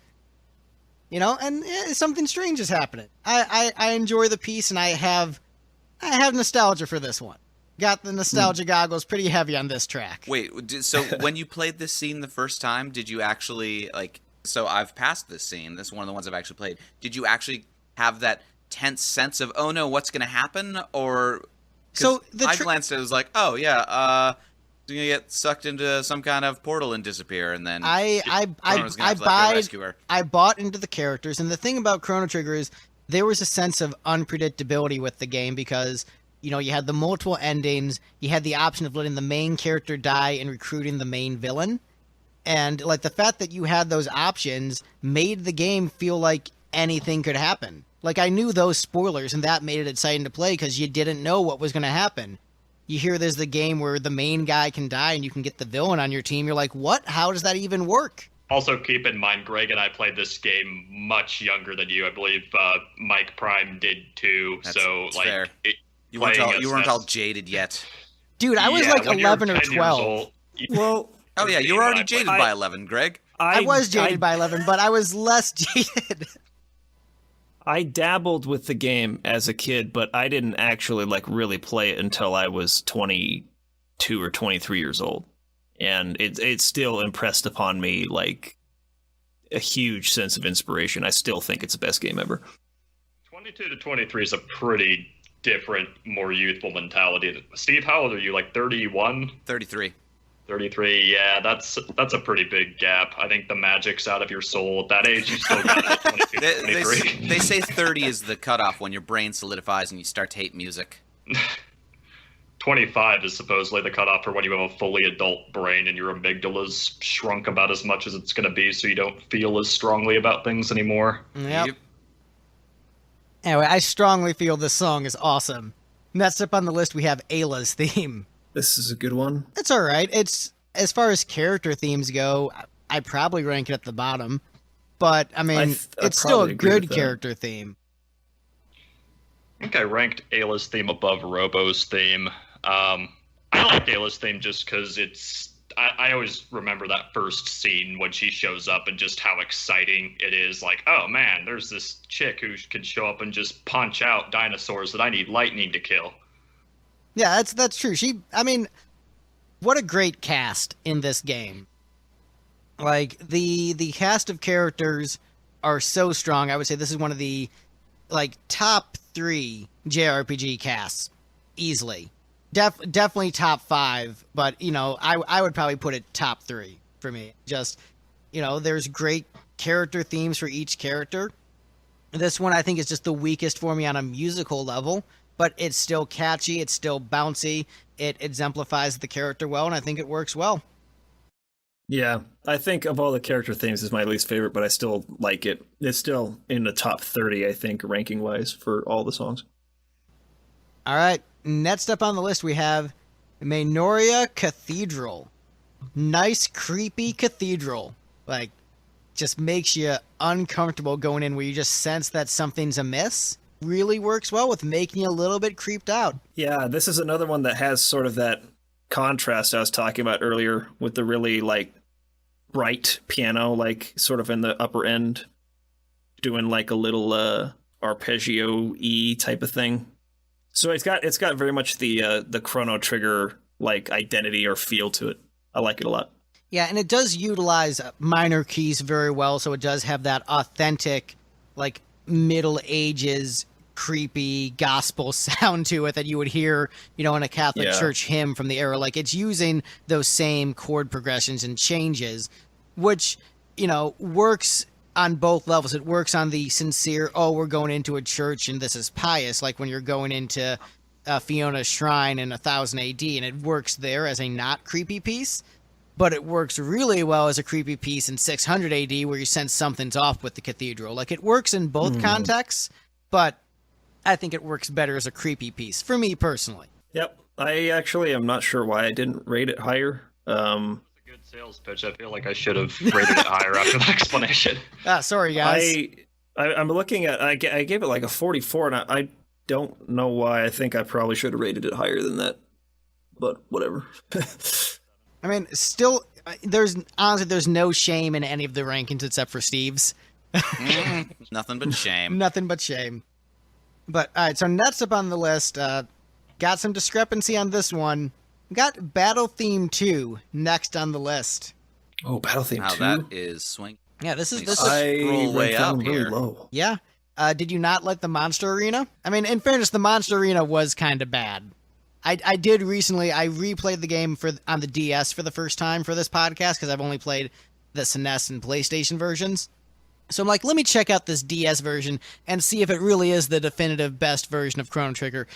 You know, and something strange is happening. I enjoy the piece, and I have nostalgia for this one. Got the nostalgia goggles pretty heavy on this track. Wait, so when you played this scene the first time, did you actually, like, so I've passed this scene. This is one of the ones I've actually played. Did you actually have that tense sense of, oh no, what's going to happen? Or, so I glanced at it, was like, oh yeah, you're going to get sucked into some kind of portal and disappear, and then I bought into the characters, and the thing about Chrono Trigger is there was a sense of unpredictability with the game because, you know, you had the multiple endings, you had the option of letting the main character die and recruiting the main villain, and like the fact that you had those options made the game feel like anything could happen. Like, I knew those spoilers, and that made it exciting to play because you didn't know what was going to happen. You hear there's the game where the main guy can die and you can get the villain on your team. You're like, what? How does that even work? Also, keep in mind, Greg and I played this game much younger than you. I believe Mike Prime did too. That's like, fair. You weren't all jaded yet. Dude, I was like 11 or 12. Well, oh yeah, you were already jaded by 11, Greg. I was jaded by 11, but I was less jaded. I dabbled with the game as a kid, but I didn't actually like really play it until I was 22 or 23 years old. And it still impressed upon me like a huge sense of inspiration. I still think it's the best game ever. 22 to 23 is a pretty different, more youthful mentality. Steve, how old are you? Like 31? 33. 33, yeah, that's a pretty big gap. I think the magic's out of your soul. At that age, you still got it at 22, 23. They say 30 is the cutoff when your brain solidifies and you start to hate music. 25 is supposedly the cutoff for when you have a fully adult brain and your amygdala's shrunk about as much as it's going to be, so you don't feel as strongly about things anymore. Yep. Anyway, I strongly feel this song is awesome. Next up on the list, we have Ayla's theme. This is a good one. It's all right. It's, as far as character themes go, I probably rank it at the bottom. But, I mean, it's still a good character theme. I think I ranked Ayla's theme above Robo's theme. I like Ayla's theme just because it's... I always remember that first scene when she shows up and just how exciting it is. Like, oh man, there's this chick who can show up and just punch out dinosaurs that I need lightning to kill. Yeah, that's true. what a great cast in this game. Like, the cast of characters are so strong. I would say this is one of the, like, top 3 JRPG casts, easily. Definitely top 5, but, you know, I would probably put it top 3 for me. Just, you know, there's great character themes for each character. This one, I think, is just the weakest for me on a musical level, but it's still catchy, it's still bouncy, it exemplifies the character well, and I think it works well. Yeah, I think of all the character themes, is my least favorite, but I still like it. It's still in the top 30, I think, ranking-wise for all the songs. All right, next up on the list we have Menorah Cathedral. Nice, creepy cathedral. Like, just makes you uncomfortable going in, where you just sense that something's amiss. Really works well with making you a little bit creeped out. Yeah, this is another one that has sort of that contrast I was talking about earlier, with the really, like, bright piano, like, sort of in the upper end, doing like a little arpeggio-y type of thing. So it's got very much the Chrono Trigger, like, identity or feel to it. I like it a lot. Yeah, and it does utilize minor keys very well, so it does have that authentic, like, Middle Ages creepy gospel sound to it that you would hear, you know, in a Catholic church hymn from the era. Like, it's using those same chord progressions and changes, which, you know, works on both levels. It works on the sincere, oh, we're going into a church and this is pious, like when you're going into Fiona's Shrine in 1000 AD, and it works there as a not creepy piece. But it works really well as a creepy piece in 600 AD, where you sense something's off with the cathedral. Like, it works in both contexts, but I think it works better as a creepy piece, for me personally. Yep. I actually am not sure why I didn't rate it higher. It's a good sales pitch. I feel like I should have rated it higher after the explanation. Sorry, guys. I'm looking at... I gave it like a 44, and I don't know why. I think I probably should have rated it higher than that. But whatever. I mean, still, there's no shame in any of the rankings except for Steve's. Nothing but shame. Nothing but shame. But, all right, so next up on the list, got some discrepancy on this one. Got Battle Theme 2 next on the list. Oh, Battle Theme 2? How that is swing. Yeah, this is scroll way up really here. Low. Yeah. Did you not like the Monster Arena? I mean, in fairness, the Monster Arena was kind of bad. I did recently, I replayed the game on the DS for the first time for this podcast, because I've only played the SNES and PlayStation versions. So I'm like, let me check out this DS version and see if it really is the definitive best version of Chrono Trigger.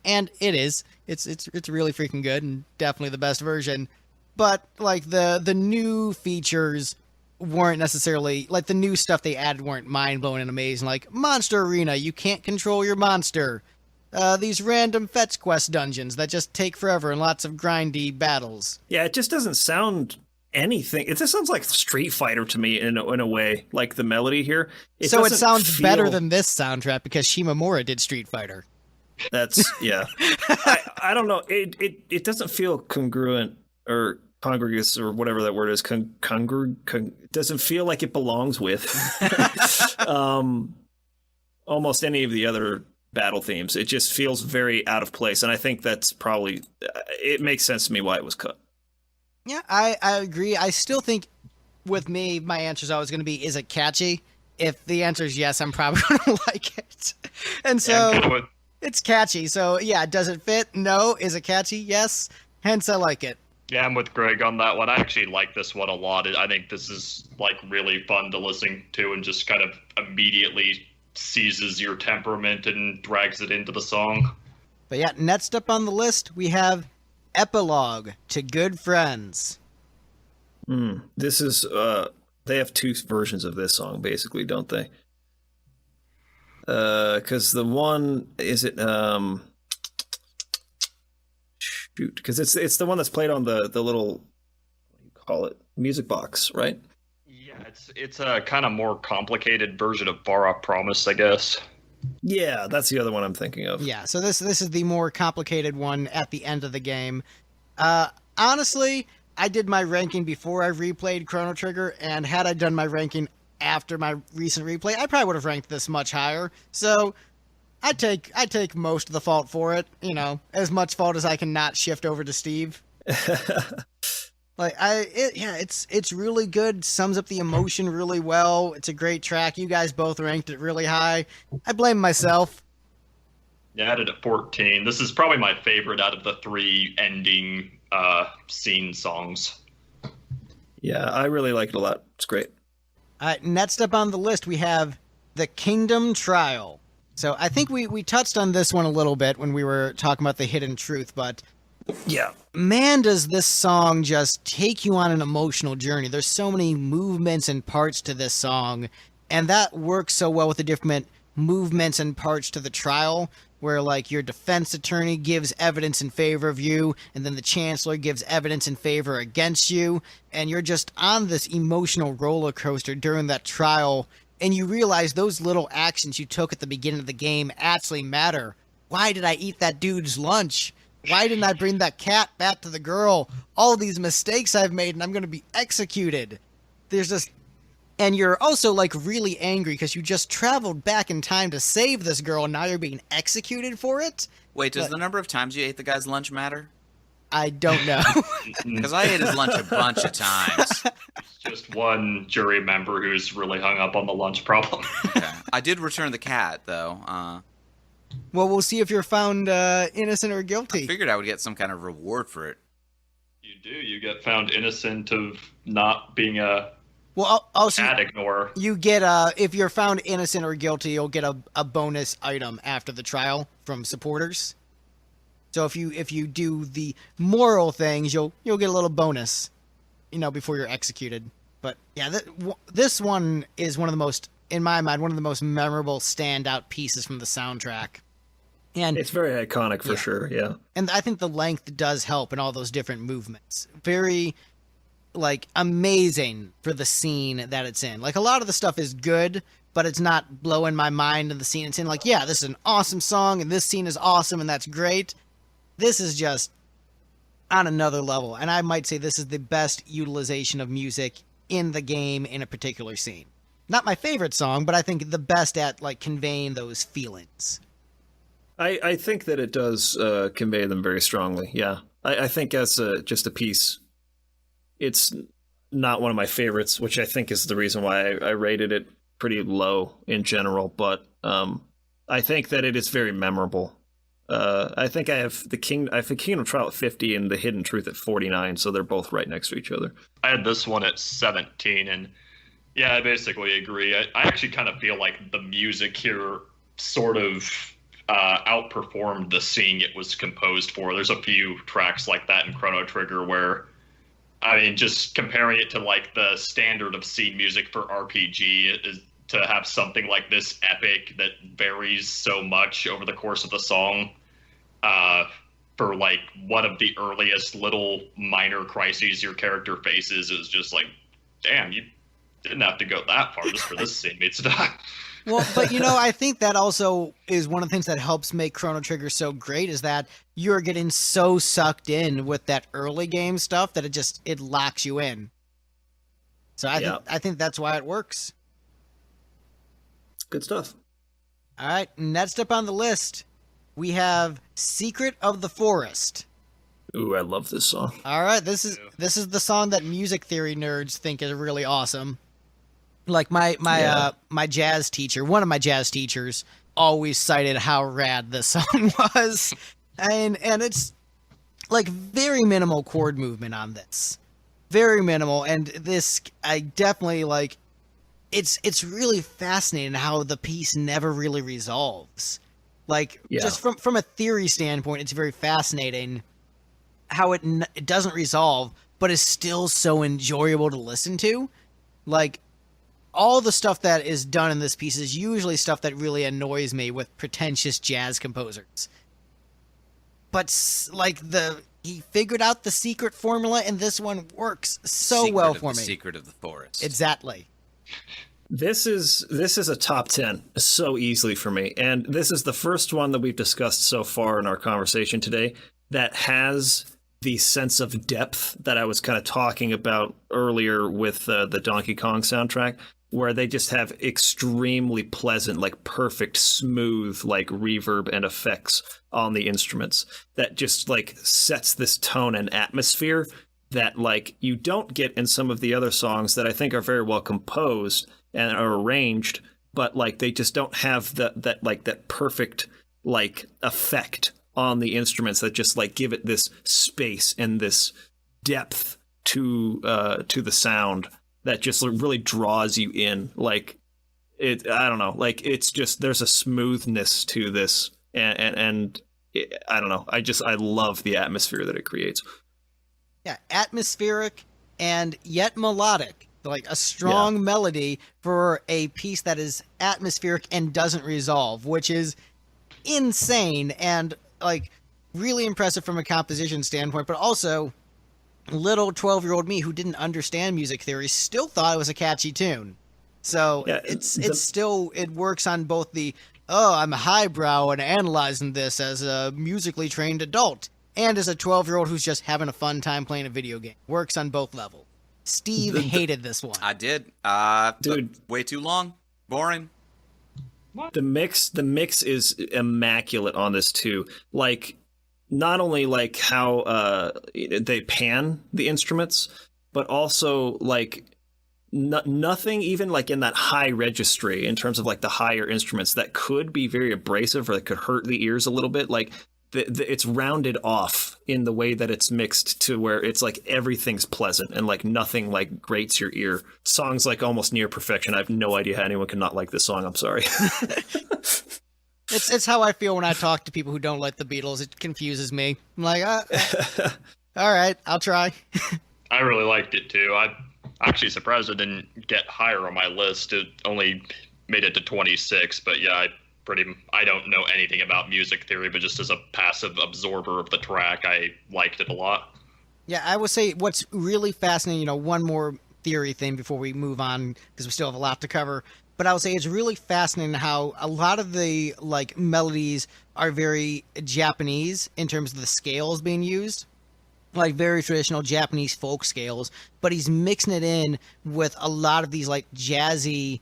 And it is. It's really freaking good, and definitely the best version. But, like, the new features weren't necessarily, like, the new stuff they added weren't mind-blowing and amazing. Like, Monster Arena, you can't control your monster. These random fetch quest dungeons that just take forever and lots of grindy battles. Yeah, it just doesn't sound anything. It just sounds like Street Fighter to me in a way, like the melody here. It sounds better than this soundtrack because Shimomura did Street Fighter. That's, yeah. I don't know. It doesn't feel congruent or congruous or whatever that word is. It doesn't feel like it belongs with almost any of the other battle themes. It just feels very out of place, and I think that's probably, it makes sense to me why it was cut. Yeah, I agree. I still think, with me, my answer is always going to be, is it catchy? If the answer is yes, I'm probably going to like it. And so, it's catchy. So, yeah, does it fit? No. Is it catchy? Yes. Hence, I like it. Yeah, I'm with Greg on that one. I actually like this one a lot. I think this is, like, really fun to listen to, and just kind of immediately seizes your temperament and drags it into the song. But yeah, next up on the list, we have Epilogue to Good Friends. This is, they have two versions of this song, basically, don't they? Because the one, is it, shoot, because it's the one that's played on the little, what do you call it, music box, right? Yeah, it's a kind of more complicated version of Far Off Promise, I guess. Yeah, that's the other one I'm thinking of. Yeah, so this is the more complicated one at the end of the game. Honestly, I did my ranking before I replayed Chrono Trigger, and had I done my ranking after my recent replay, I probably would have ranked this much higher. So I take most of the fault for it, you know, as much fault as I can not shift over to Steve. It's really good. Sums up the emotion really well. It's a great track. You guys both ranked it really high. I blame myself. Yeah, I had it at 14. This is probably my favorite out of the 3 ending scene songs. Yeah, I really like it a lot. It's great. Next up on the list, we have The Kingdom Trial. So I think we touched on this one a little bit when we were talking about the hidden truth, but Yeah. man, does this song just take you on an emotional journey. There's so many movements and parts to this song, and that works so well with the different movements and parts to the trial, where like your defense attorney gives evidence in favor of you, and then the chancellor gives evidence in favor against you, and you're just on this emotional roller coaster during that trial, and you realize those little actions you took at the beginning of the game actually matter. Why did I eat that dude's lunch? Why didn't I bring that cat back to the girl? All these mistakes I've made, and I'm going to be executed. There's this... And you're also, like, really angry because you just traveled back in time to save this girl, and now you're being executed for it? Wait, does the number of times you ate the guy's lunch matter? I don't know. Because I ate his lunch a bunch of times. Just one jury member who's really hung up on the lunch problem. Okay. I did return the cat, though. Well, we'll see if you're found innocent or guilty. I figured I would get some kind of reward for it. You do. You get found innocent of not being a Well, also, cat ignorer. you get if you're found innocent or guilty, you'll get a bonus item after the trial from supporters. So if you do the moral things, you'll get a little bonus, before you're executed. But yeah, this one is one of the most, in my mind, one of the most memorable standout pieces from the soundtrack. And It's very iconic for sure, yeah. And I think the length does help in all those different movements. Very, amazing for the scene that it's in. Like, a lot of the stuff is good, but it's not blowing my mind in the scene it's in. Like, yeah, this is an awesome song, and this scene is awesome, and that's great. This is just on another level. And I might say this is the best utilization of music in the game in a particular scene. Not my favorite song, but I think the best at, conveying those feelings. I think that it does convey them very strongly, yeah. I think as just a piece, it's not one of my favorites, which I think is the reason why I rated it pretty low in general, but I think that it is very memorable. I think I have the Kingdom Trial at 50 and the Hidden Truth at 49, so they're both right next to each other. I had this one at 17, and yeah, I basically agree. I actually kind of feel like the music here sort of outperformed the scene it was composed for. There's a few tracks like that in Chrono Trigger where, I mean, just comparing it to the standard of scene music for RPG is to have something like this epic that varies so much over the course of the song for one of the earliest little minor crises your character faces is just damn, you didn't have to go that far just for this scene meets die. Well, but I think that also is one of the things that helps make Chrono Trigger so great is that you're getting so sucked in with that early game stuff that it locks you in. So I think that's why it works. Good stuff. All right, next up on the list, we have Secret of the Forest. Ooh, I love this song. All right, this is the song that music theory nerds think is really awesome. Like my jazz teacher, one of my jazz teachers, always cited how rad this song was, and it's very minimal chord movement on this, very minimal, and this I definitely It's really fascinating how the piece never really resolves. Just from a theory standpoint, it's very fascinating how it doesn't resolve, but is still so enjoyable to listen to. All the stuff that is done in this piece is usually stuff that really annoys me with pretentious jazz composers. But he figured out the secret formula, and this one works so well for me. Secret of the Forest. Exactly. This is a top 10 so easily for me, and this is the first one that we've discussed so far in our conversation today that has the sense of depth that I was kind of talking about earlier with the Donkey Kong soundtrack. where they just have extremely pleasant, like perfect, smooth, like reverb and effects on the instruments that just like sets this tone and atmosphere that like you don't get in some of the other songs that I think are very well composed and are arranged, but like they just don't have that perfect like effect on the instruments that just like give it this space and this depth to the sound that just really draws you in. Like I don't know, like it's just there's a smoothness to this, and I don't know, I love the atmosphere that it creates. Yeah, atmospheric and yet melodic. Like a strong melody for a piece that is atmospheric and doesn't resolve, which is insane and like really impressive from a composition standpoint, but also little 12-year-old me who didn't understand music theory still thought it was a catchy tune. So it works on both the, I'm highbrow and analyzing this as a musically trained adult, and as a 12-year-old who's just having a fun time playing a video game. Works on both levels. Steve hated this one. I did. Dude, way too long. Boring. The mix is immaculate on this too. Like, not only like how they pan the instruments, but also like nothing even like in that high registry in terms of like the higher instruments that could be very abrasive or that could hurt the ears a little bit. Like it's rounded off in the way that it's mixed to where it's like everything's pleasant and like nothing like grates your ear. Song's like almost near perfection. I have no idea how anyone can not like this song. I'm sorry. It's how I feel when I talk to people who don't like the Beatles. It confuses me. I'm like, all right, I'll try. I really liked it too. I'm actually surprised it didn't get higher on my list. It only made it to 26, but yeah, I don't know anything about music theory, but just as a passive absorber of the track, I liked it a lot. Yeah, I would say what's really fascinating, one more theory thing before we move on, because we still have a lot to cover, but I would say it's really fascinating how a lot of the like melodies are very Japanese in terms of the scales being used, like very traditional Japanese folk scales, but he's mixing it in with a lot of these like jazzy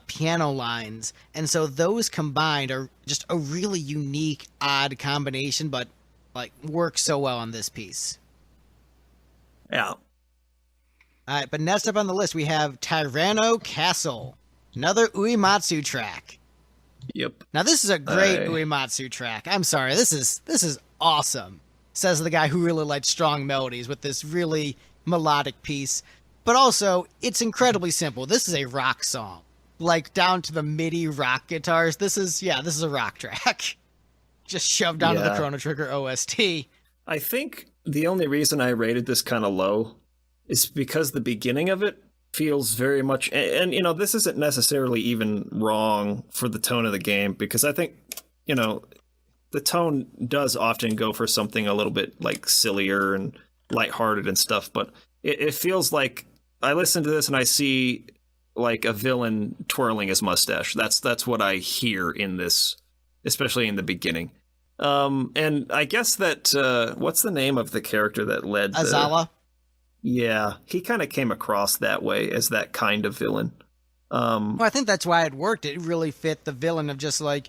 piano lines, and so those combined are just a really unique, odd combination, but like works so well on this piece. Yeah. All right, but next up on the list we have Tyranno Castle, another Uematsu track. Yep. Now this is a great Uematsu track. I'm sorry, this is awesome. Says the guy who really likes strong melodies with this really melodic piece, but also it's incredibly simple. This is a rock song. Like down to the MIDI rock guitars. This is a rock track. Just shoved onto the Chrono Trigger OST. I think the only reason I rated this kind of low is because the beginning of it feels very much, and this isn't necessarily even wrong for the tone of the game, because I think, the tone does often go for something a little bit like sillier and lighthearted and stuff, but it feels like I listen to this and I see like a villain twirling his mustache. That's what I hear in this, especially in the beginning. And I guess that what's the name of the character that led Azala? Yeah, he kind of came across that way as that kind of villain. Well, I think that's why it worked. It really fit the villain of just like,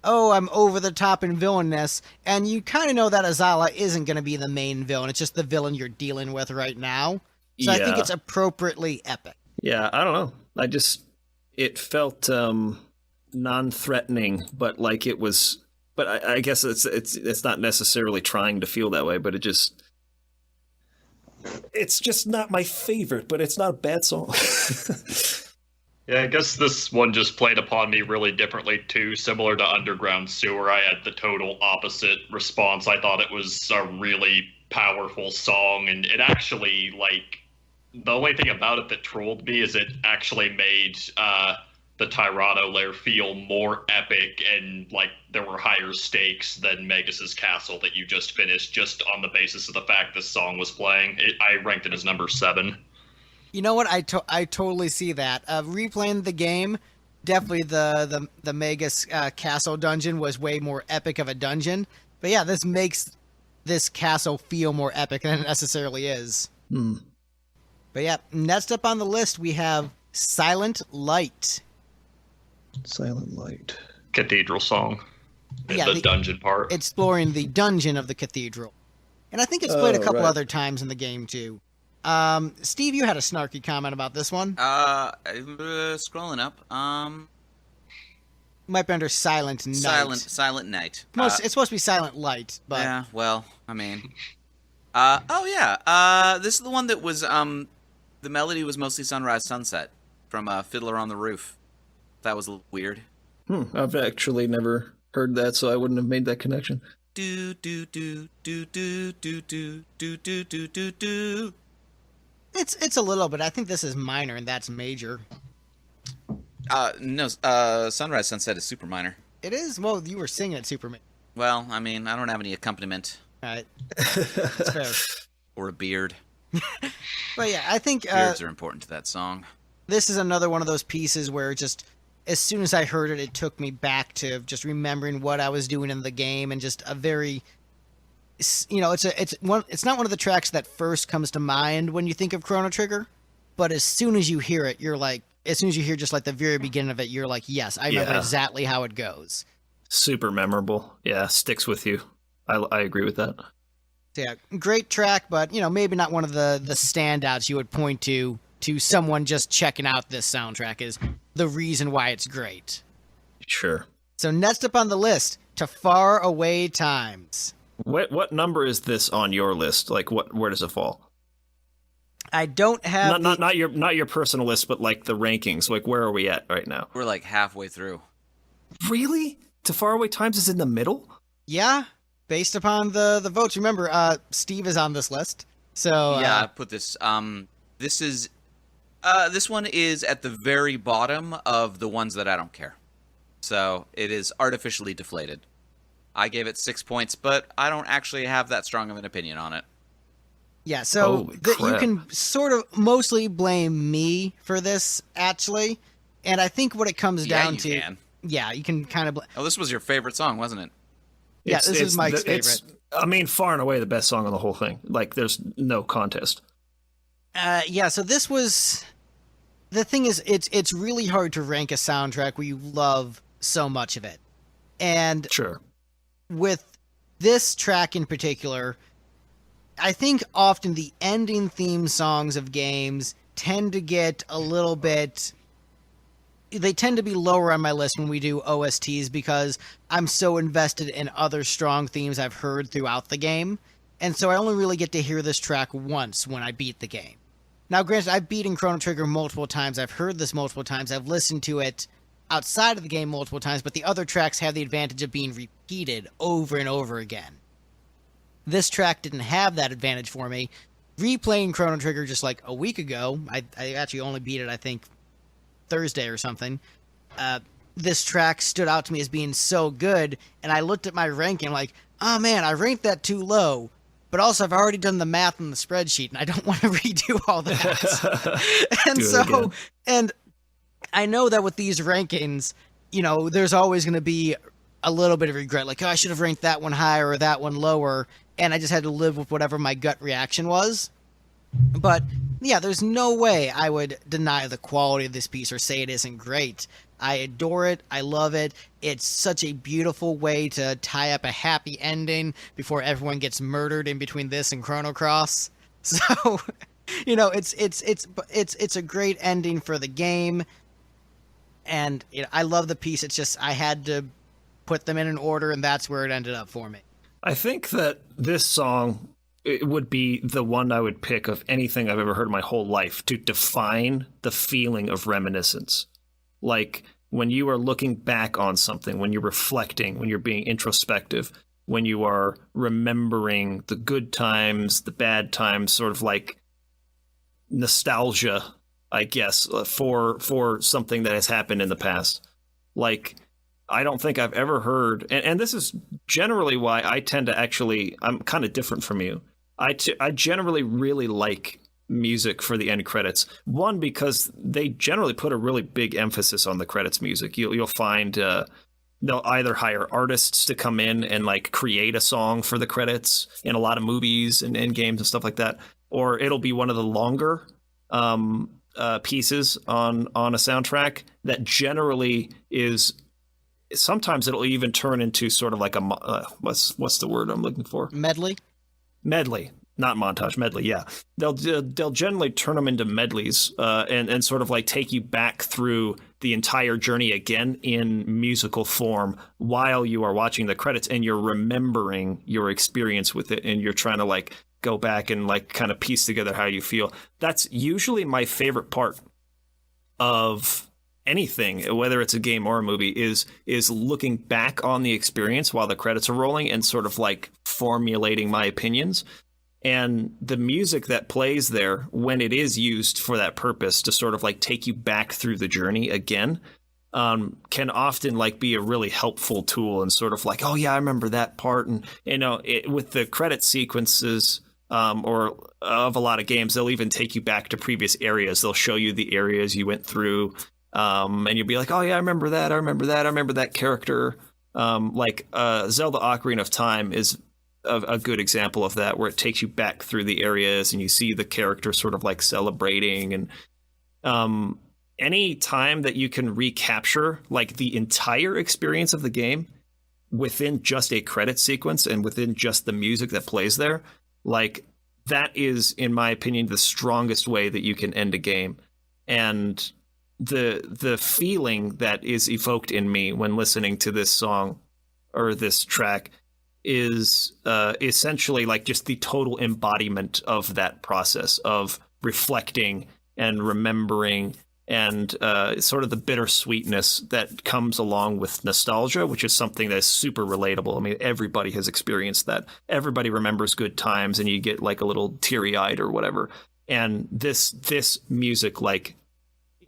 oh, I'm over the top in villainness, and you kind of know that Azala isn't going to be the main villain. It's just the villain you're dealing with right now. So I think it's appropriately epic. Yeah, I don't know. It felt non-threatening, but like it was. But I guess it's not necessarily trying to feel that way, but it's just not my favorite, but it's not a bad song. Yeah, I guess this one just played upon me really differently too. Similar to Underground Sewer, I had the total opposite response. I thought it was a really powerful song, and it actually, like, the only thing about it that trolled me is it actually made the Tyranno lair feel more epic, and like there were higher stakes than Magus's Castle that you just finished, just on the basis of the fact this song was playing. I ranked it as number 7. You know what? I totally see that. Replaying the game, definitely the Magus Castle dungeon was way more epic of a dungeon. But yeah, this makes this castle feel more epic than it necessarily is. But yeah, next up on the list we have Silent Light. Silent Light. Cathedral song. And Yeah, the dungeon part. Exploring the dungeon of the cathedral. And I think it's played a couple right. other times in the game, too. Steve, you had a snarky comment about this one. Scrolling up. Might be under Silent Night. Silent Night. It's supposed to be Silent Light, but Yeah, well, I mean. This is the one that was, the melody was mostly Sunrise Sunset from Fiddler on the Roof. That was a little weird. I've actually never heard that, so I wouldn't have made that connection. Do, do, do, do, do, do, do, do, do, do, do, do. it's a little bit. I think this is minor and that's major. No, Sunrise Sunset is super minor. It is? Well, you were singing it, Superman. Well, I mean, I don't have any accompaniment All right. That's fair. or a beard. But yeah, I think Beards are important to that song. this is another one of those pieces where just as soon as I heard it, it took me back to just remembering what I was doing in the game and just a very, it's not one of the tracks that first comes to mind when you think of Chrono Trigger, but as soon as you hear it, you're like, as soon as you hear just like the very beginning of it, you're like, yes, I remember exactly how it goes. Super memorable. Yeah, sticks with you. I agree with that. So yeah, great track, but maybe not one of the standouts you would point to someone just checking out this soundtrack is the reason why it's great. Sure. So next up on the list, To Far Away Times. What number is this on your list? Like, where does it fall? I don't have Not your personal list, but like the rankings. Like, where are we at right now? We're like halfway through. Really? To Faraway Times is in the middle? Yeah, based upon the votes. Remember, Steve is on this list. So Yeah, I put this. This one is at the very bottom of the ones that I don't care. So it is artificially deflated. I gave it 6 points, but I don't actually have that strong of an opinion on it. yeah. So Holy you crap. can sort of mostly blame me for this, actually. And I think what it comes Yeah, down you to, can. yeah, you can kind of. Oh, this was your favorite song, wasn't it? Yeah, this is Mike's favorite. I mean, far and away the best song on the whole thing. Like, there's no contest. Yeah. So this was. The thing is, it's really hard to rank a soundtrack where you love so much of it, and Sure. with this track in particular, I think often the ending theme songs of games tend to get a little bit. They tend to be lower on my list when we do OSTs because I'm so invested in other strong themes I've heard throughout the game, and so I only really get to hear this track once when I beat the game. Now, granted, I've beaten Chrono Trigger multiple times, I've heard this multiple times, I've listened to it outside of the game multiple times, but the other tracks have the advantage of being repeated over and over again. This track didn't have that advantage for me. Replaying Chrono Trigger just like a week ago, I actually only beat it, I think, Thursday or something. This track stood out to me as being so good, and I looked at my ranking like, oh man, I ranked that too low. But also, I've already done the math in the spreadsheet, and I don't want to redo all that. And Do it so, again. and I know that with these rankings, there's always going to be a little bit of regret. Like, oh, I should have ranked that one higher or that one lower. And I just had to live with whatever my gut reaction was. But, yeah, there's no way I would deny the quality of this piece or say it isn't great. I adore it. I love it. It's such a beautiful way to tie up a happy ending before everyone gets murdered in between this and Chrono Cross. So, it's a great ending for the game. And I love the piece. It's just I had to put them in an order, and that's where it ended up for me. I think that this song it would be the one I would pick of anything I've ever heard in my whole life to define the feeling of reminiscence. Like when you are looking back on something, when you're reflecting, when you're being introspective, when you are remembering the good times, the bad times, sort of like nostalgia, I guess, for something that has happened in the past. Like, I don't think I've ever heard, and this is generally why I tend to actually, I'm kind of different from you. I generally really like music for the end credits. One, because they generally put a really big emphasis on the credits music. You'll find they'll either hire artists to come in and like create a song for the credits in a lot of movies and games and stuff like that, or it'll be one of the longer pieces on a soundtrack that generally is. Sometimes it'll even turn into sort of like a what's the word I'm looking for? Medley, not montage, medley. Yeah, they'll generally turn them into medleys and sort of like take you back through the entire journey again in musical form while you are watching the credits and you're remembering your experience with it and you're trying to like go back and like kind of piece together how you feel. That's usually my favorite part of anything, whether it's a game or a movie, is looking back on the experience while the credits are rolling and sort of like formulating my opinions. And the music that plays there when it is used for that purpose to sort of like take you back through the journey again can often like be a really helpful tool and sort of like, oh yeah, I remember that part. And with the credit sequences or of a lot of games, they'll even take you back to previous areas. They'll show you the areas you went through. And you'll be like, oh yeah, I remember that. I remember that character. Zelda Ocarina of Time is a good example of that, where it takes you back through the areas and you see the character sort of like celebrating. And any time that you can recapture like the entire experience of the game within just a credit sequence and within just the music that plays there, like that is, in my opinion, the strongest way that you can end a game. And the feeling that is evoked in me when listening to this song or this track is essentially like just the total embodiment of that process of reflecting and remembering and sort of the bittersweetness that comes along with nostalgia, which is something that's super relatable. I mean, everybody has experienced that. Everybody remembers good times and you get like a little teary-eyed or whatever. And this music, like,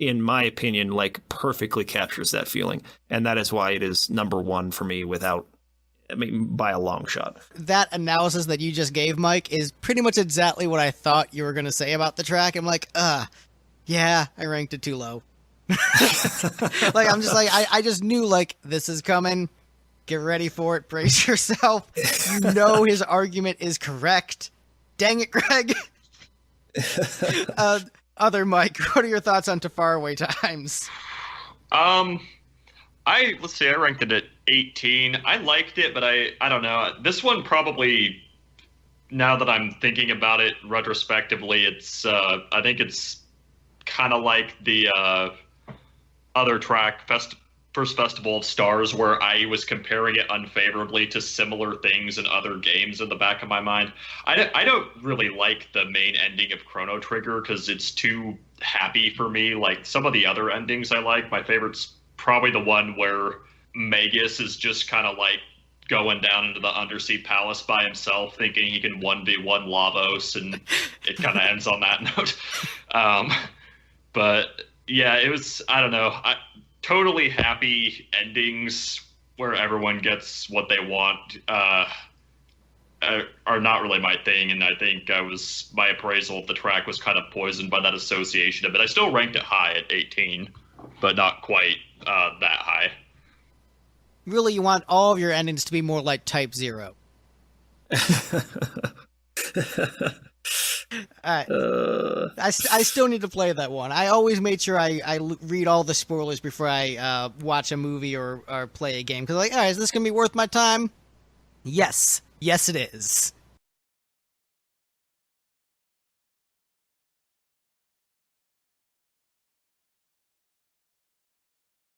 in my opinion, like perfectly captures that feeling. And that is why it is number one for me by a long shot. That analysis that you just gave, Mike, is pretty much exactly what I thought you were going to say about the track. I'm like, yeah, I ranked it too low. Like, I'm just like, I just knew, like, this is coming. Get ready for it. Brace yourself. You know his argument is correct. Dang it, Greg. Other Mike, what are your thoughts on To Faraway Times? I ranked it at 18. I liked it, but I don't know. This one probably, now that I'm thinking about it retrospectively, it's I think it's kind of like the other track, First Festival of Stars, where I was comparing it unfavorably to similar things in other games in the back of my mind. I don't really like the main ending of Chrono Trigger because it's too happy for me. Like some of the other endings I like. My favorite's probably the one where Magus is just kind of like going down into the undersea palace by himself, thinking he can 1v1 Lavos, and it kind of ends on that note. But yeah, it was, I don't know. Totally happy endings where everyone gets what they want are not really my thing, and I think my appraisal of the track was kind of poisoned by that association of it. I still ranked it high at 18, but not quite that high. Really, you want all of your endings to be more like Type 0. I still need to play that one. I always made sure I read all the spoilers before I watch a movie or play a game. Because, like, all right, is this going to be worth my time? Yes. Yes, it is.